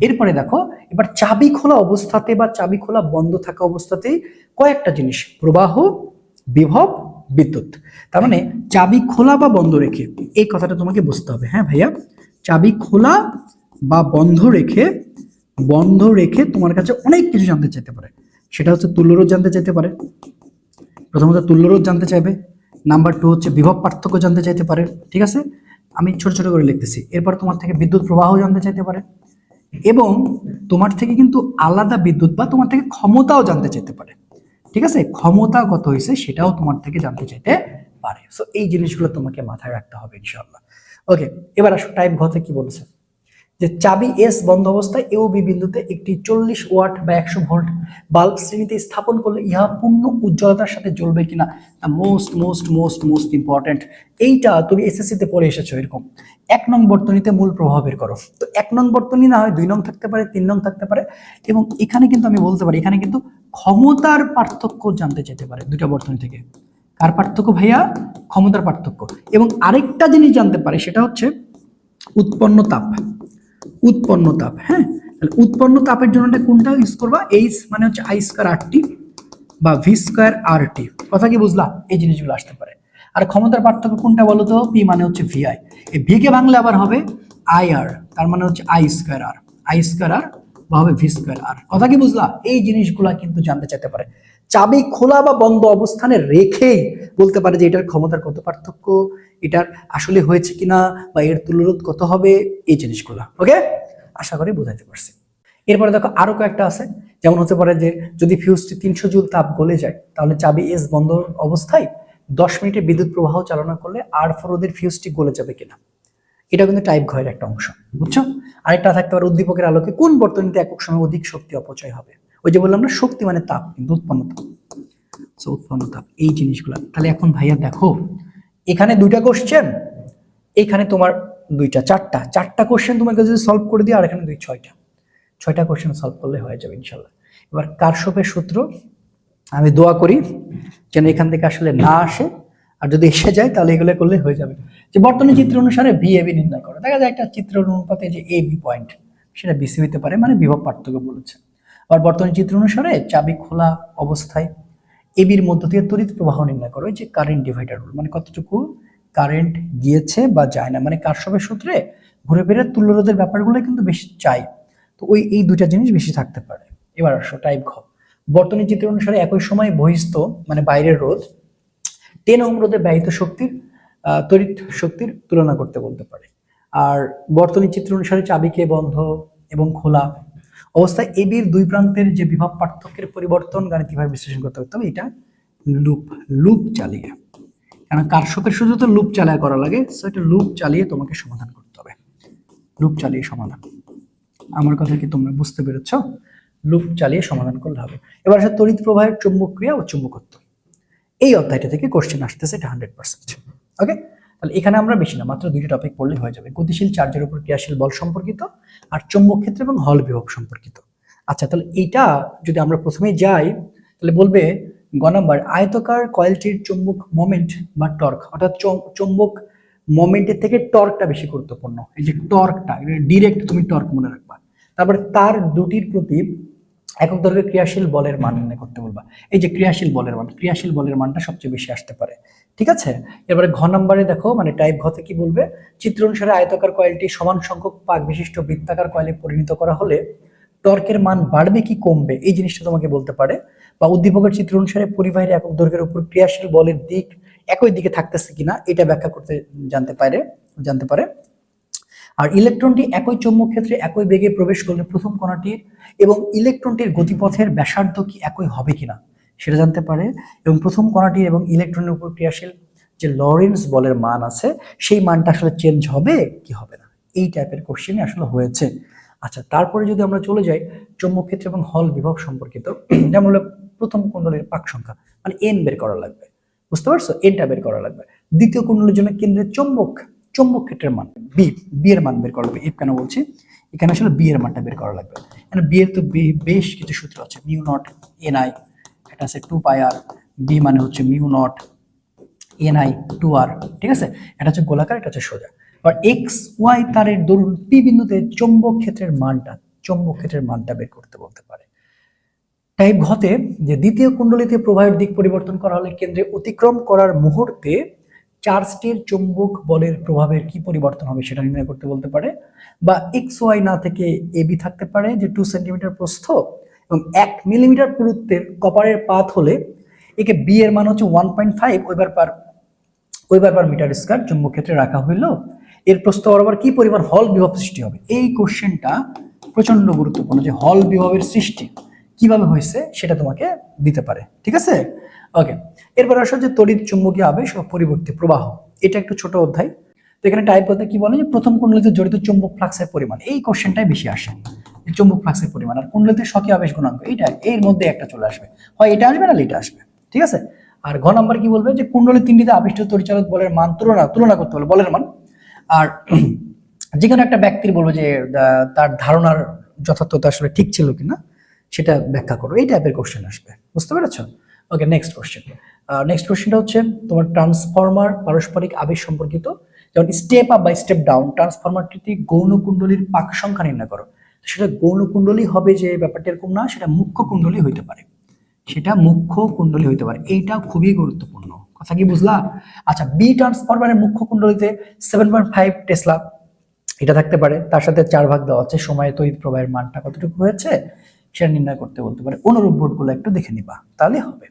A: এরপরে দেখো এবার চাবি খোলা অবস্থাতে বা চাবি খোলা বন্ধ থাকা অবস্থাতেই কয়েকটা জিনিস, প্রবাহ, বিভব, বিদ্যুৎ। তার মানে চাবি খোলা বা বন্ধ রেখে, এই কথাটা তোমাকে বুঝতে হবে। হ্যাঁ ভাইয়া, চাবি খোলা বা বন্ধ রেখে তোমার কাছে অনেক কিছু জানতে চাইতে পারে। সেটা হচ্ছে তুল্যরোধ জানতে চাইতে পারে, প্রথমত তুল্যরোধ জানতে চাইবে। নাম্বার 2 হচ্ছে বিভব পার্থক্য জানতে চাইতে পারে। ঠিক আছে, আমি ছোট ছোট করে লিখতেছি। এরপর তোমার থেকে বিদ্যুৎ প্রবাহ জানতে চাইতে পারে এবং তোমার থেকে কিন্তু আলাদা বিদ্যুৎ বা তোমার থেকে ক্ষমতাও জানতে চাইতে পারে। ঠিক আছে, ক্ষমতা কত হয়েছে সেটাও তোমার থেকে জানতে চাইতে পারে। সো এই জিনিসগুলো তোমাকে মাথায় রাখতে হবে ইনশাআল্লাহ। ওকে, এবার আসো টাইপ ঘতে কি বলেছে, যে চাবি এস বন্ধ অবস্থায় এ ও বি বিন্দুতে একটি 40 ওয়াট বা 100 ভোল্ট বাল্ব শ্রেণীতে স্থাপন করলে ইহা পূর্ণ উজ্জ্বলতার সাথে জ্বলবে কিনা। মোস্ট ইম্পর্টেন্ট, এইটা তুমি এসএসসি তে পড়ে এসেছো। এরকম 1 নং বর্তনীতে মূল প্রভাব বের করো। তো 1 নং বর্তনী না হয় 2 নং থাকতে পারে, 3 নং থাকতে পারে। এবং এখানে কিন্তু আমি বলতে পারি এখানে কিন্তু ক্ষমতার পার্থক্য জানতে চাইতে পারে দুইটা বর্তনী থেকে। কার পার্থক্য ভাইয়া? ক্ষমতার পার্থক্য। এবং আরেকটা জিনিস জানতে পারে, সেটা হচ্ছে উৎপন্ন তাপ। হ্যাঁ, তাহলে উৎপন্ন তাপের জন্য কোনটা ইউজ করবা? এইচ মানে হচ্ছে আই স্কয়ার আর টি বা ভি স্কয়ার আর টি। কথা কি বুঝলা? এই জিনিসগুলো আসতে পারে। আর ক্ষমতার পার্থক্য কোনটা বলো তো? পি মানে হচ্ছে ভিআই। এই ভি কে ভাঙলে আবার হবে আই আর, তার মানে হচ্ছে I square R, I square R বা হবে ভি স্কয়ার আর। কথা কি বুঝলা? এই জিনিসগুলা কিন্তু জানতে চাইতে পারে। চাবি খোলা বা বন্ধ অবস্থানে রেখেই বলতে পারে যে এটার ক্ষমতার কত পার্থক্য, এটার আসলে হয়েছে কিনা, বা এর তুল্যরোধ কত হবে, এই জিনিসগুলো। ওকে, আশা করি বুঝাইতে পারছি। এরপরে দেখো আরো কয়েকটা আছে, যেমন হতে পারে যে যদি ফিউজটি 300 জুল তাপ গলে যায় তাহলে চাবি এস বন্ধ অবস্থায় 10 মিনিটে বিদ্যুৎ প্রবাহ চালনা করলে আর4 রোধের ফিউজটি গলে যাবে কিনা। এটা কিন্তু টাইপ ঘয়ের একটা অংশ, বুঝছো? আরেকটা থাকতে পারে উদ্দীপকের আলোকে কোন বর্তনীতে একক সময় অধিক শক্তি অপচয় হবে। ওই যে বললাম না, শক্তি মানে তাপ, কিন্তু উৎপন্ন তাপ, উৎপন্ন তাপ, এই জিনিসগুলো। তাহলে এখন ভাইয়া দেখো, এখানে 2টা কোশ্চেন, এখানে তোমার 2টা, 4টা কোশ্চেন তোমাকে যদি সলভ করে দিই, আর এখানে 6টা কোশ্চেন সলভ করলে হয়ে যাবে ইনশাল্লাহ। এবার কারশফের সূত্র আমি দোয়া করি যেন এখান থেকে আসলে না আসে, আর যদি এসে যায় তাহলে এগুলো করলে হয়ে যাবে। যে বর্তনী চিত্র অনুসারে ভি এ বি নির্ণয় করো। দেখা যায় একটা চিত্র অনুপাতে যে এ বি পয়েন্ট, সেটা বিসি হতে পারে, মানে বিভব পার্থক্য বলেছে। আবার বর্তনী চিত্র অনুসারে চাবি খোলা অবস্থায় এবির মধ্য দিয়ে তড়িৎ প্রবাহ নির্ণয় করো, যে কারেন্ট ডিভাইডার রুল, মানে কতটুকু কারেন্ট গিয়েছে বা যায় না, মানে কারশফের সূত্রে ঘুরে ফিরে তুল্যরোধের ব্যাপারগুলো কিন্তু বেশি চাই। তো এই 2টা জিনিস বেশি থাকতে পারে। এবার আসো টাইপ ঘ। বর্তনী চিত্র অনুসারে একই সময় বহিস্থ মানে বাইরের রোধ 10 ওহম রোধে ব্যয়িত শক্তির তড়িৎ শক্তির তুলনা করতে বলতে পারে। আর বর্তনী চিত্র অনুসারে চাবিকে বন্ধ এবং খোলা অবস্থায় এবির 2 প্রান্তের যে বিভব পার্থক্যের পরিবর্তন গাণিতিকভাবে বিশ্লেষণ করতে হবে। তবে এটা লুপ চালিয়ে, কারণ কারশফের শুধু তো লুপ চালিয়ে করা লাগে, সো এটা লুপ চালিয়ে তোমাকে সমাধান করতে হবে। লুপ চালিয়ে সমাধান, আমার কথা কি তোমরা বুঝতে পেরেছো? লুপ চালিয়ে সমাধান করলে হবে। এবার আসলে তড়িৎ প্রবাহের চুম্বক ক্রিয়া ও চুম্বকত্ব, এই অধ্যায়টা থেকে কোশ্চেন আসতেছে, এটা 100%। ওকে, তাহলে এখানে আমরা বেশি না, মাত্র 2টা টপিক পড়লে হয়ে যাবে। গতিশীল চার্জের উপর ক্রিয়াশীল বল সম্পর্কিত, আর চৌম্বক ক্ষেত্র এবং হল বিভব সম্পর্কিত। আচ্ছা, তাহলে এইটা যদি আমরা প্রথমে যাই, তাহলে বলবে গ নাম্বার, আয়তকার কয়েলটির চৌম্বক মোমেন্ট বা টর্ক, অর্থাৎ চৌম্বক মোমেন্টের থেকে টর্কটা বেশি গুরুত্বপূর্ণ। এই যে টর্কটা, ডিরেক্ট তুমি টর্ক মনে রাখবা। তারপরে তার দুটির প্রতি একক দৈর্ঘ্যের ক্রিয়াশীল বলের মান নির্ণয় করতে বলবা। এই যে ক্রিয়াশীল বলের মানটা সবচেয়ে বেশি আসতে পারে। ঠিক আছে, এবারে ঘ নম্বরে দেখো, মানে টাইপ ঘতে কি বলবে, চিত্র অনুসারে আয়তাকার কয়েলটি সমান সংখ্যক পাক বিশিষ্ট বৃত্তাকার কয়েলে পরিণত করা হলে টর্কের মান বাড়বে কি কমবে, এই জিনিসটা তোমাকে বলতে পারে। বা উদ্দীপকের চিত্র অনুসারে পরিবাহীর একক দৈর্ঘ্যের উপর ক্রিয়াশীল বলের দিক একই দিকে থাকতেছে কিনা, এটা ব্যাখ্যা করতে জানতে পারে। আর ইলেকট্রনটি একই চৌম্বক ক্ষেত্রে একই বেগে প্রবেশ করলে প্রথম কণাটির এবং ইলেকট্রনটির গতিপথের ব্যাসার্ধ কি একই হবে কিনা সেটা জানতে পারে। এবং প্রথম কণাটির এবং ইলেকট্রনের উপর ক্রিয়াশীল যে লরেন্স বলের মান আছে, সেই মানটা আসলে চেঞ্জ হবে কি হবে না, এই টাইপের কোশ্চেনই আসলে হয়েছে। আচ্ছা, তারপরে যদি আমরা চলে যাই চৌম্বক ক্ষেত্র এবং হল বিভব সম্পর্কিত, যেমন হলো প্রথম কুণ্ডলীর পাক সংখ্যা, মানে এন বের করা লাগবে, বুঝতে পারছো? এনটা বের করা লাগবে। দ্বিতীয় কুণ্ডলীর জন্য কেন্দ্রের চৌম্বক ক্ষেত্রের মান বি এর মান বের করা লাগবে। এফ কেন বলছি, এখানে আসলে বি এর মানটা বের করা লাগবে। এখানে বি এর তো বেশ কিছু সূত্র আছে, মিউ নট এন আই, এটা আছে 2 পাই আর, বি মানে হচ্ছে মিউ নট এন আই 2 আর, ঠিক আছে? এটা হচ্ছে গোলাকার, এটা হচ্ছে সোজা। আর এক্স ওয়াই তারের দরুন পি বিন্দুতে চৌম্বক ক্ষেত্রের মানটা বের করতে বলতে পারে। টাইপ ঘতে যে দ্বিতীয় কুণ্ডলীতে প্রবাহের দিক পরিবর্তন করা হলে কেন্দ্রে অতিক্রম করার মুহূর্তে চার্জটির চৌম্বক বলের প্রভাবের কি পরিবর্তন হবে সেটা নির্ণয় করতে বলতে পারে। বা এক্স ওয়াই না থেকে এ বি থাকতে পারে, যে 2 সেন্টিমিটার প্রস্থ এবং 1 মিলিমিটার পুরুত্বের কপারের পাত হলে একে বি এর মান হচ্ছে 1.5 ওয়েবার পার মিটার স্কয়ার চৌম্বক ক্ষেত্রে রাখা হইল, এর প্রস্থ বরাবর কি পরিমাণ হল বিভব সৃষ্টি হবে। এই কোশ্চেনটা প্রচন্ড গুরুত্বপূর্ণ, যে হল বিভবের সৃষ্টি কিভাবে হয়েছে সেটা তোমাকে দিতে পারে। ঠিক আছে, ওকে। এরপর আসো যে তড়িৎ চুম্বকীয় আবেশ ও পরিবর্তী প্রবাহ, এটা একটু ছোট অধ্যায়। তো এখানে টাইপ করতে কি বলে, যে প্রথম কুণ্ডলীতে জড়িত চুম্বক ফ্লাক্সের পরিমাণ, এই কোশ্চেনটাই বেশি আসে, চুম্বক ফ্লাক্সের পরিমাণ। আর কুণ্ডলীতে স্বকীয় আবেশ গুণাঙ্ক, এইটা এর মধ্যে একটা চলে আসবে, হয় এটা আসবে না এটা আসবে। ঠিক আছে, আর ঘ নাম্বার কি বলবে, যে কুণ্ডলীর 3টিতে আবিষ্ট পরিচালক বলের মান তুলনা করতে বলে, বলের মান। আর যে কোনো একটা ব্যক্তির বলবে যে তার ধারণার যথার্থতা আসলে ঠিক ছিল কিনা সেটা ব্যাখ্যা করো, এই টাইপের কোশ্চেন আসবে, বুঝতে পেরেছো? ওকে, নেক্সট কোশ্চেনটা হচ্ছে তোমার ট্রান্সফরমার পারস্পরিক আবেশ সম্পর্কিত, যেমন স্টেপ আপ বা স্টেপ ডাউন ট্রান্সফরমারটিতে গৌণ কুণ্ডলীর পাক সংখ্যা নির্ণয় করো। সেটা গৌণকুণ্ডলী হবে যে ব্যাপারটা এরকম না, সেটা মুখ্য কুণ্ডলী হইতে পারে, সেটা মুখ্য কুণ্ডলী হইতে পারে। এইটা খুবই গুরুত্বপূর্ণ, কথা কি বুঝলা? আচ্ছা, বি ট্রান্সফরমারের মুখ্য কুণ্ডলীতে 7.5 টেসলা এটা থাকতে পারে, তার সাথে 4 ভাগ দেওয়া আছে, সময়ে তড়িৎ প্রবাহের মানটা কতটুকু হয়েছে সেটা নির্ণয় করতে বলতে পারে। অনুরূপ বোর্ডগুলো একটু দেখে নিবা, তাহলে হবে।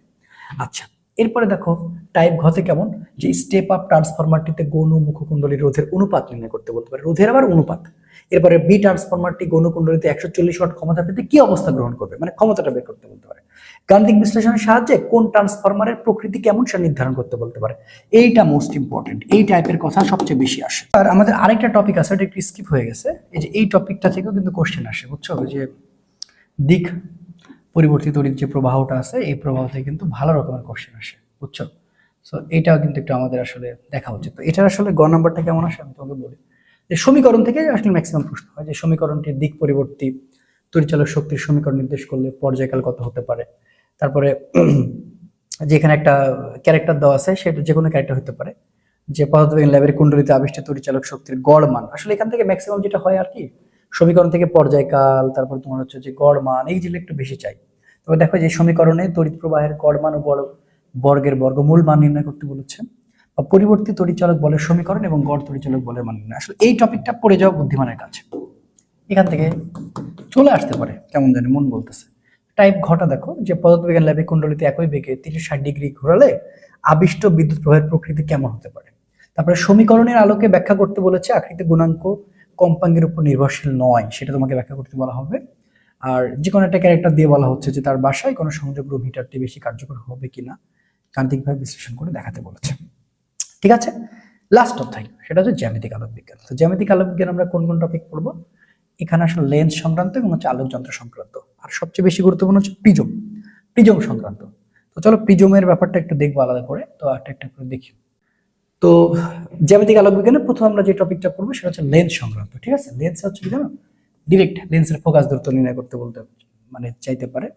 A: আচ্ছা, এরপরে দেখো টাইপ ঘতে কেমন, যে স্টেপ আপ ট্রান্সফরমারটিতে গৌণ মুখকুণ্ডলী রোধের অনুপাত নির্ণয় করতে বলতে পারে, রোধের আবার অনুপাত। এরপরে বি ট্রান্সফরমারটি গৌণ কুণ্ডলীতে 140 ওয়াট ক্ষমতা পেতে কি অবস্থা গ্রহণ করবে, মানে ক্ষমতাটা বের করতে বলতে পারে। গাণিতিক বিশ্লেষণের সাহায্যে কোন ট্রান্সফরমারের প্রকৃতি কেমন সেটা নির্ধারণ করতে বলতে পারে। এইটা মোস্ট ইম্পর্টেন্ট, এই টাইপের কথা সবচেয়ে বেশি আসে। আর আমাদের আরেকটা টপিক আছে, এটা একটু স্কিপ হয়ে গেছে, এই যে এই টপিকটা থেকেও কিন্তু কোশ্চেন আসে, বুঝছো? যে দিক পরিবর্তিত তড়িৎ যে প্রবাহটা আছে, এই প্রবাহ থেকে কিন্তু ভালো রকমের কোশ্চেন আসে, বুঝছো? সো এটাও কিন্তু একটু আমাদের আসলে দেখা উচিত। তো এটার আসলে গ নাম্বারটা কেমন আসে আমি তোমাকে বলি। যে সমীকরণ থেকে আসলে ম্যাক্সিমাম প্রশ্ন হয়, যে সমীকরণটির দিক পরিবর্তী তড়িৎচালক শক্তির সমীকরণ নির্দেশ করলে পর্যায়কাল কত হতে পারে। তারপরে যেখানে একটা ক্যারেক্টার দেওয়া আছে, সেটা যে কোনো ক্যারেক্টার হতে পারে, যে পদার্থবিজ্ঞান ল্যাবের কুণ্ডলীতে আবিষ্কৃত তড়িৎচালক শক্তির গড় মান। আসলে এখান থেকে ম্যাক্সিমাম যেটা হয় আর কি, সমীকরণ থেকে পর্যায়কাল, তারপর তোমার হচ্ছে যে গড় মান, এই জিনিসটা একটু বেশি চাই। তবে দেখো যে সমীকরণে তড়িৎ প্রবাহের গড় মান ও বর্গের বর্গমূল মান নির্ণয় করতে বলেছে, বা পরিবর্তী তড়িৎচালক বলের সমীকরণ এবং গড় তড়িৎচালক বলের মান নির্ণয়। আসলে এই টপিকটা পড়ে যাওয়া বুদ্ধিমানের কাছে, এখান থেকে চলে আসতে পারে কেমন জানি মন বলতেছে। টাইপ ঘটা দেখো, যে পদার্থবিজ্ঞান ল্যাবে কুণ্ডলীতে একই বেগে 30-60 ডিগ্রি ঘোরালে আবিষ্ট বিদ্যুৎ প্রবাহের প্রকৃতি কেমন হতে পারে। তারপরে সমীকরণের আলোকে ব্যাখ্যা করতে বলেছে, আকৃতি গুণাঙ্ক কম্পাঙ্কের উপর নির্ভরশীল নয়, সেটা তোমাকে ব্যাখ্যা করতে বলা হবে। আর যে কোনো একটা ক্যারেক্টার দিয়ে বলা হচ্ছে যে তার বাসায় কোনো সংযোগ রুম হিটারটি বেশি কার্যকর হবে কিনা গাণিতিকভাবে বিশ্লেষণ করে দেখাতে বলেছে। ঠিক আছে, লাস্ট অধ্যায় সেটা হচ্ছে জ্যামিতিক আলোক বিজ্ঞান। তো জ্যামিতিক আলোক বিজ্ঞান আমরা কোন কোন টপিক পড়বো, এখানে আসলে লেন্স সংক্রান্ত এবং হচ্ছে আলোক যন্ত্র সংক্রান্ত, আর সবচেয়ে বেশি গুরুত্বপূর্ণ হচ্ছে প্রিজম, প্রিজম সংক্রান্ত। তো চলো প্রিজমের ব্যাপারটা একটু দেখবো আলাদা করে, তো একটা একটা করে দেখি। তো জ্যামিতিক আলোক বিজ্ঞানে প্রথম আমরা যে টপিকটা পড়বো সেটা হচ্ছে লেন্স সংক্রান্ত। ঠিক আছে, লেন্স হচ্ছে কি জানো, ডিরেক্ট লেন্সের ফোকাস দূরত্ব নির্ণয় করতে বলতে মানে চাইতে পারে,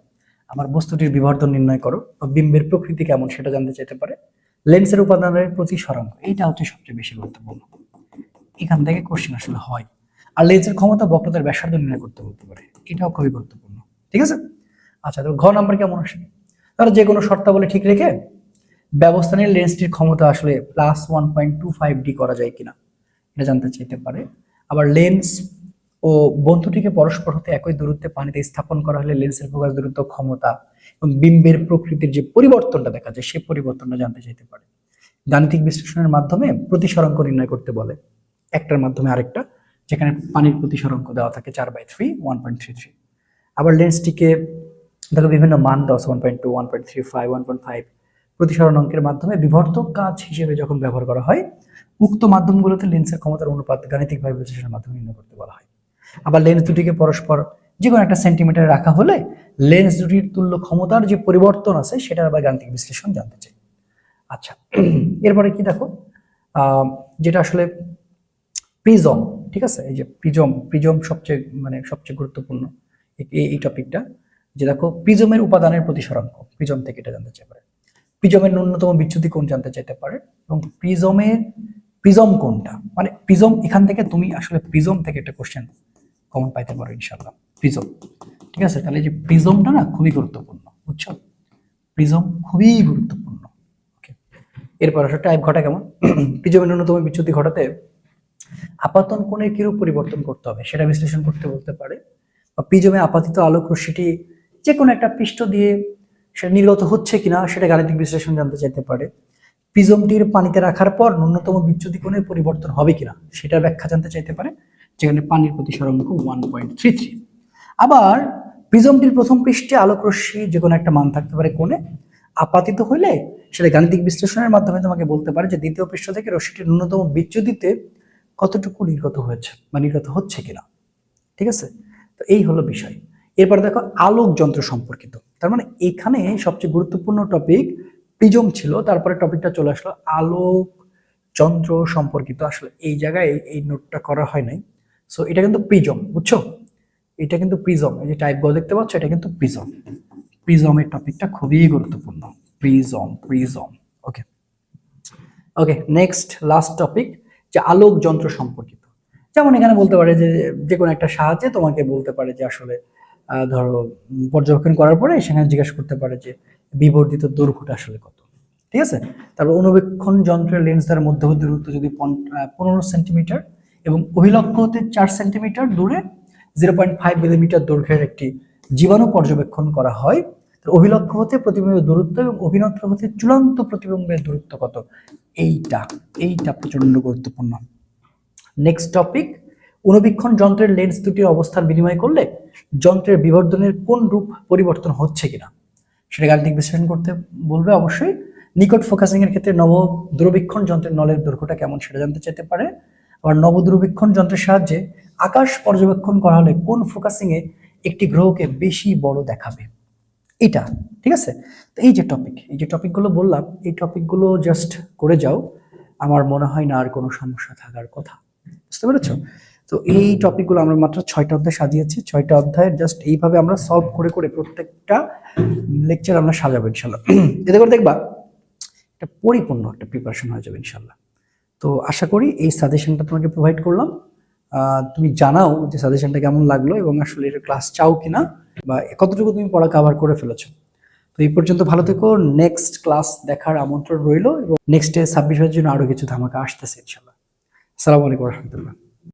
A: আমার বস্তুটির বিবর্ধন নির্ণয় করো, বা বিম্বের প্রকৃতি কেমন সেটা জানতে চাইতে পারে, লেন্সের উপাদানের প্রতিসরাঙ্ক, এইটা হচ্ছে সবচেয়ে বেশি গুরুত্বপূর্ণ, এখান থেকে কোশ্চেন আসলে হয়। আর লেন্সের ক্ষমতা বক্রতার ব্যাসার্ধ নির্ণয় করতে বলতে পারে, এটাও খুবই গুরুত্বপূর্ণ। ঠিক আছে, আচ্ছা তো ঘ নাম্বার কেমন আসে, তাহলে যে কোনো শর্তাবলী ঠিক রেখে ব্যবস্থা নিয়ে লেন্সটির ক্ষমতা আসলে +1.25D করা যায় কিনা এটা জানতে চাইতে পারে। আবার লেন্স ও বস্তুটিকে পরস্পর হতে একই দূরত্বে পানিতে স্থাপন করা হলে লেন্সের ফোকাস দূরত্ব, ক্ষমতা এবং বিম্বের প্রকৃতির যে পরিবর্তনটা দেখা যায় সেই পরিবর্তনটা জানতে চাইতে পারে। গাণিতিক বিশ্লেষণের মাধ্যমে প্রতিসরাঙ্ক নির্ণয় করতে বলে, একটার মাধ্যমে আরেকটা, যেখানে পানির প্রতিসরাঙ্ক দেওয়া থাকে 4/3 1.33। আবার লেন্সটিকে দেখো বিভিন্ন মান দেওয়া আছে 1.2 1.35 1.5, প্রতিসরণ অঙ্কের মাধ্যমে বিবর্ধক কাজ হিসেবে যখন ব্যবহার করা হয়, উক্ত মাধ্যমগুলোতে লেন্সের ক্ষমতার অনুপাত গাণিতিকভাবে বিশ্লেষণের মাধ্যমে নির্ণয় করতে বলা হয়। আবার লেন্স দুটিকে পরস্পর যে কোনো একটা সেন্টিমিটারে রাখা হলে লেন্স দুটির তুল্য ক্ষমতার যে পরিবর্তন আছে সেটার আবার গাণিতিক বিশ্লেষণ জানতে চাই। আচ্ছা, এরপরে কি দেখো, যেটা আসলে প্রিজম। ঠিক আছে, এই যে প্রিজম, প্রিজম সবচেয়ে গুরুত্বপূর্ণ এই টপিকটা, যে দেখো প্রিজমের উপাদানের প্রতিসরাঙ্ক, প্রিজম থেকে এটা জানতে চাইতে পারে। প্রিজমের ন্যূনতম বিচ্যুতি কোণ জানতে চাইতে পারে, এবং প্রিজম কোনটা, মানে প্রিজম, এখান থেকে তুমি আসলে প্রিজম থেকে একটা কোশ্চেন কমন পাইতে পারো ইনশাআল্লাহ, প্রিজম। ঠিক আছে, তাহলে এই যে প্রিজমটা না খুবই গুরুত্বপূর্ণ, বুঝছো? প্রিজম খুবই গুরুত্বপূর্ণ। ওকে, এরপর আসলে টাইপ ঘটা কেমন, প্রিজমের ন্যূনতম বিচ্যুতি ঘটাতে আপাতন কোণের কিরূপ পরিবর্তন করতে হবে সেটা বিশ্লেষণ করতে বলতে পারে, বা প্রিজমে আপাতিত আলোক রশ্মিটি যে কোনো একটা পৃষ্ঠ দিয়ে সেটা নির্গত হচ্ছে কিনা সেটা গাণিতিক বিশ্লেষণ জানতে চাইতে পারে। প্রিজমটির পানিতে রাখার পর ন্যূনতম বিচ্যুতি কোণের পরিবর্তন হবে কিনা সেটার ব্যাখ্যা জানতে চাইতে পারে, যেখানে পানির প্রতিসরাঙ্ক 1.33। আবার প্রিজমটির প্রথম পৃষ্ঠে আলোক রশ্মি যে কোনো একটা মান থাকতে পারে কোণে, আপাতিত হইলে সেটা গাণিতিক বিশ্লেষণের মাধ্যমে তোমাকে বলতে পারে যে দ্বিতীয় পৃষ্ঠ থেকে রশ্মিটির ন্যূনতম বিচ্যুতিতে কতটুকু নির্গত হয়েছে বা নির্গত হচ্ছে কিনা। ঠিক আছে, তো এই হলো বিষয়। এরপর দেখো আলোক যন্ত্র সম্পর্কিত, তার মানে এখানে সবচেয়ে গুরুত্বপূর্ণ টপিক প্রিজম ছিল, তারপরে টপিকটা চলে আসলো আলোক যন্ত্র সম্পর্কিত। আসলে এই জায়গায় এই নোটটা করা হয় নাই, সো এটা কিন্তু প্রিজম, বুঝছো? এটা কিন্তু প্রিজম, এই যে টাইপ গ দেখতে পাচ্ছ, এটা কিন্তু প্রিজম। প্রিজমের টপিকটা খুবই গুরুত্বপূর্ণ, প্রিজম প্রিজম। ওকে ওকে, নেক্সট লাস্ট টপিক যে আলোক যন্ত্র সম্পর্কিত। যেমন এখানে বলতে পারে যে যে কোনো একটা সাহায্যে তোমাকে বলতে পারে যে আসলে ধরো পর্যবেক্ষণ করার পরে সেখানে জিজ্ঞাসা করতে পারে যে বিবর্ধিত দৈর্ঘ্যটা আসলে কত, ঠিক আছে। তারপর অনুবীক্ষণ যন্ত্রের লেন্স দ্বারা মধ্যবর্তী দূরত্ব যদি 15 সেন্টিমিটার এবং অভিলক্ষ্য হতে 4 সেন্টিমিটার দূরে 0.5 মিলিমিটার দৈর্ঘ্যের একটি জীবাণু পর্যবেক্ষণ করা হয়, অভিলক্ষ্য হতে প্রতিবিম্বের দূরত্ব এবং অভিনত্র হতে চূড়ান্ত প্রতিবিম্বের দূরত্ব কত, এইটা এইটা প্রচন্ড গুরুত্বপূর্ণ। নেক্সট টপিক, অনুবীক্ষণ যন্ত্রের লেন্স দুটির অবস্থান বিনিময় করলে যন্ত্রের বিবর্ধনের কোন রূপ পরিবর্তন হচ্ছে কিনা সেটা গাণিতিক বিশ্লেষণ করতে বলবে অবশ্যই। নিকট ফোকাসিং এর ক্ষেত্রে নব দূরবীক্ষণ যন্ত্রের নলের দৈর্ঘ্যটা কেমন সেটা জানতে চাইতে পারে। আবার নব দূরবীক্ষণ যন্ত্রের সাহায্যে আকাশ পর্যবেক্ষণ করা হলে কোন ফোকাসিং এ একটি গ্রহকে বেশি বড় দেখাবে, এটা ঠিক আছে। তো এই যে টপিকগুলো বললাম, এই টপিকগুলো জাস্ট করে যাও, আমার মনে হয় না আর কোনো সমস্যা থাকার কথা, বুঝতে পেরেছো? তো এই টপিকগুলো আমরা মাত্র 6টা অধ্যায় সাজিয়েছি, 6টা অধ্যায়ের জাস্ট এইভাবে আমরা সলভ করে করে প্রত্যেকটা লেকচার আমরা সাজাবো ইনশাল্লাহ। এতে করে দেখবা একটা পরিপূর্ণ একটা প্রিপারেশন হয়ে যাবে ইনশাল্লাহ। তো আশা করি এই সাজেশনটা তোমাকে প্রোভাইড করলাম, তুমি জানাও যে সাজেশনটা কেমন লাগলো এবং আসলে এটা ক্লাস চাও কিনা বা কতটুকু তুমি পড়া কভার করে ফেলেছো। তো এই পর্যন্ত ভালো থেকো, নেক্সট ক্লাস দেখার আমন্ত্রণ রইলো এবং নেক্সটে 26 জন্য আরো কিছু ধামাকা আসতেছে ইনশাল্লাহ। আসসালামু আলাইকুম রহমতুল্লাহ।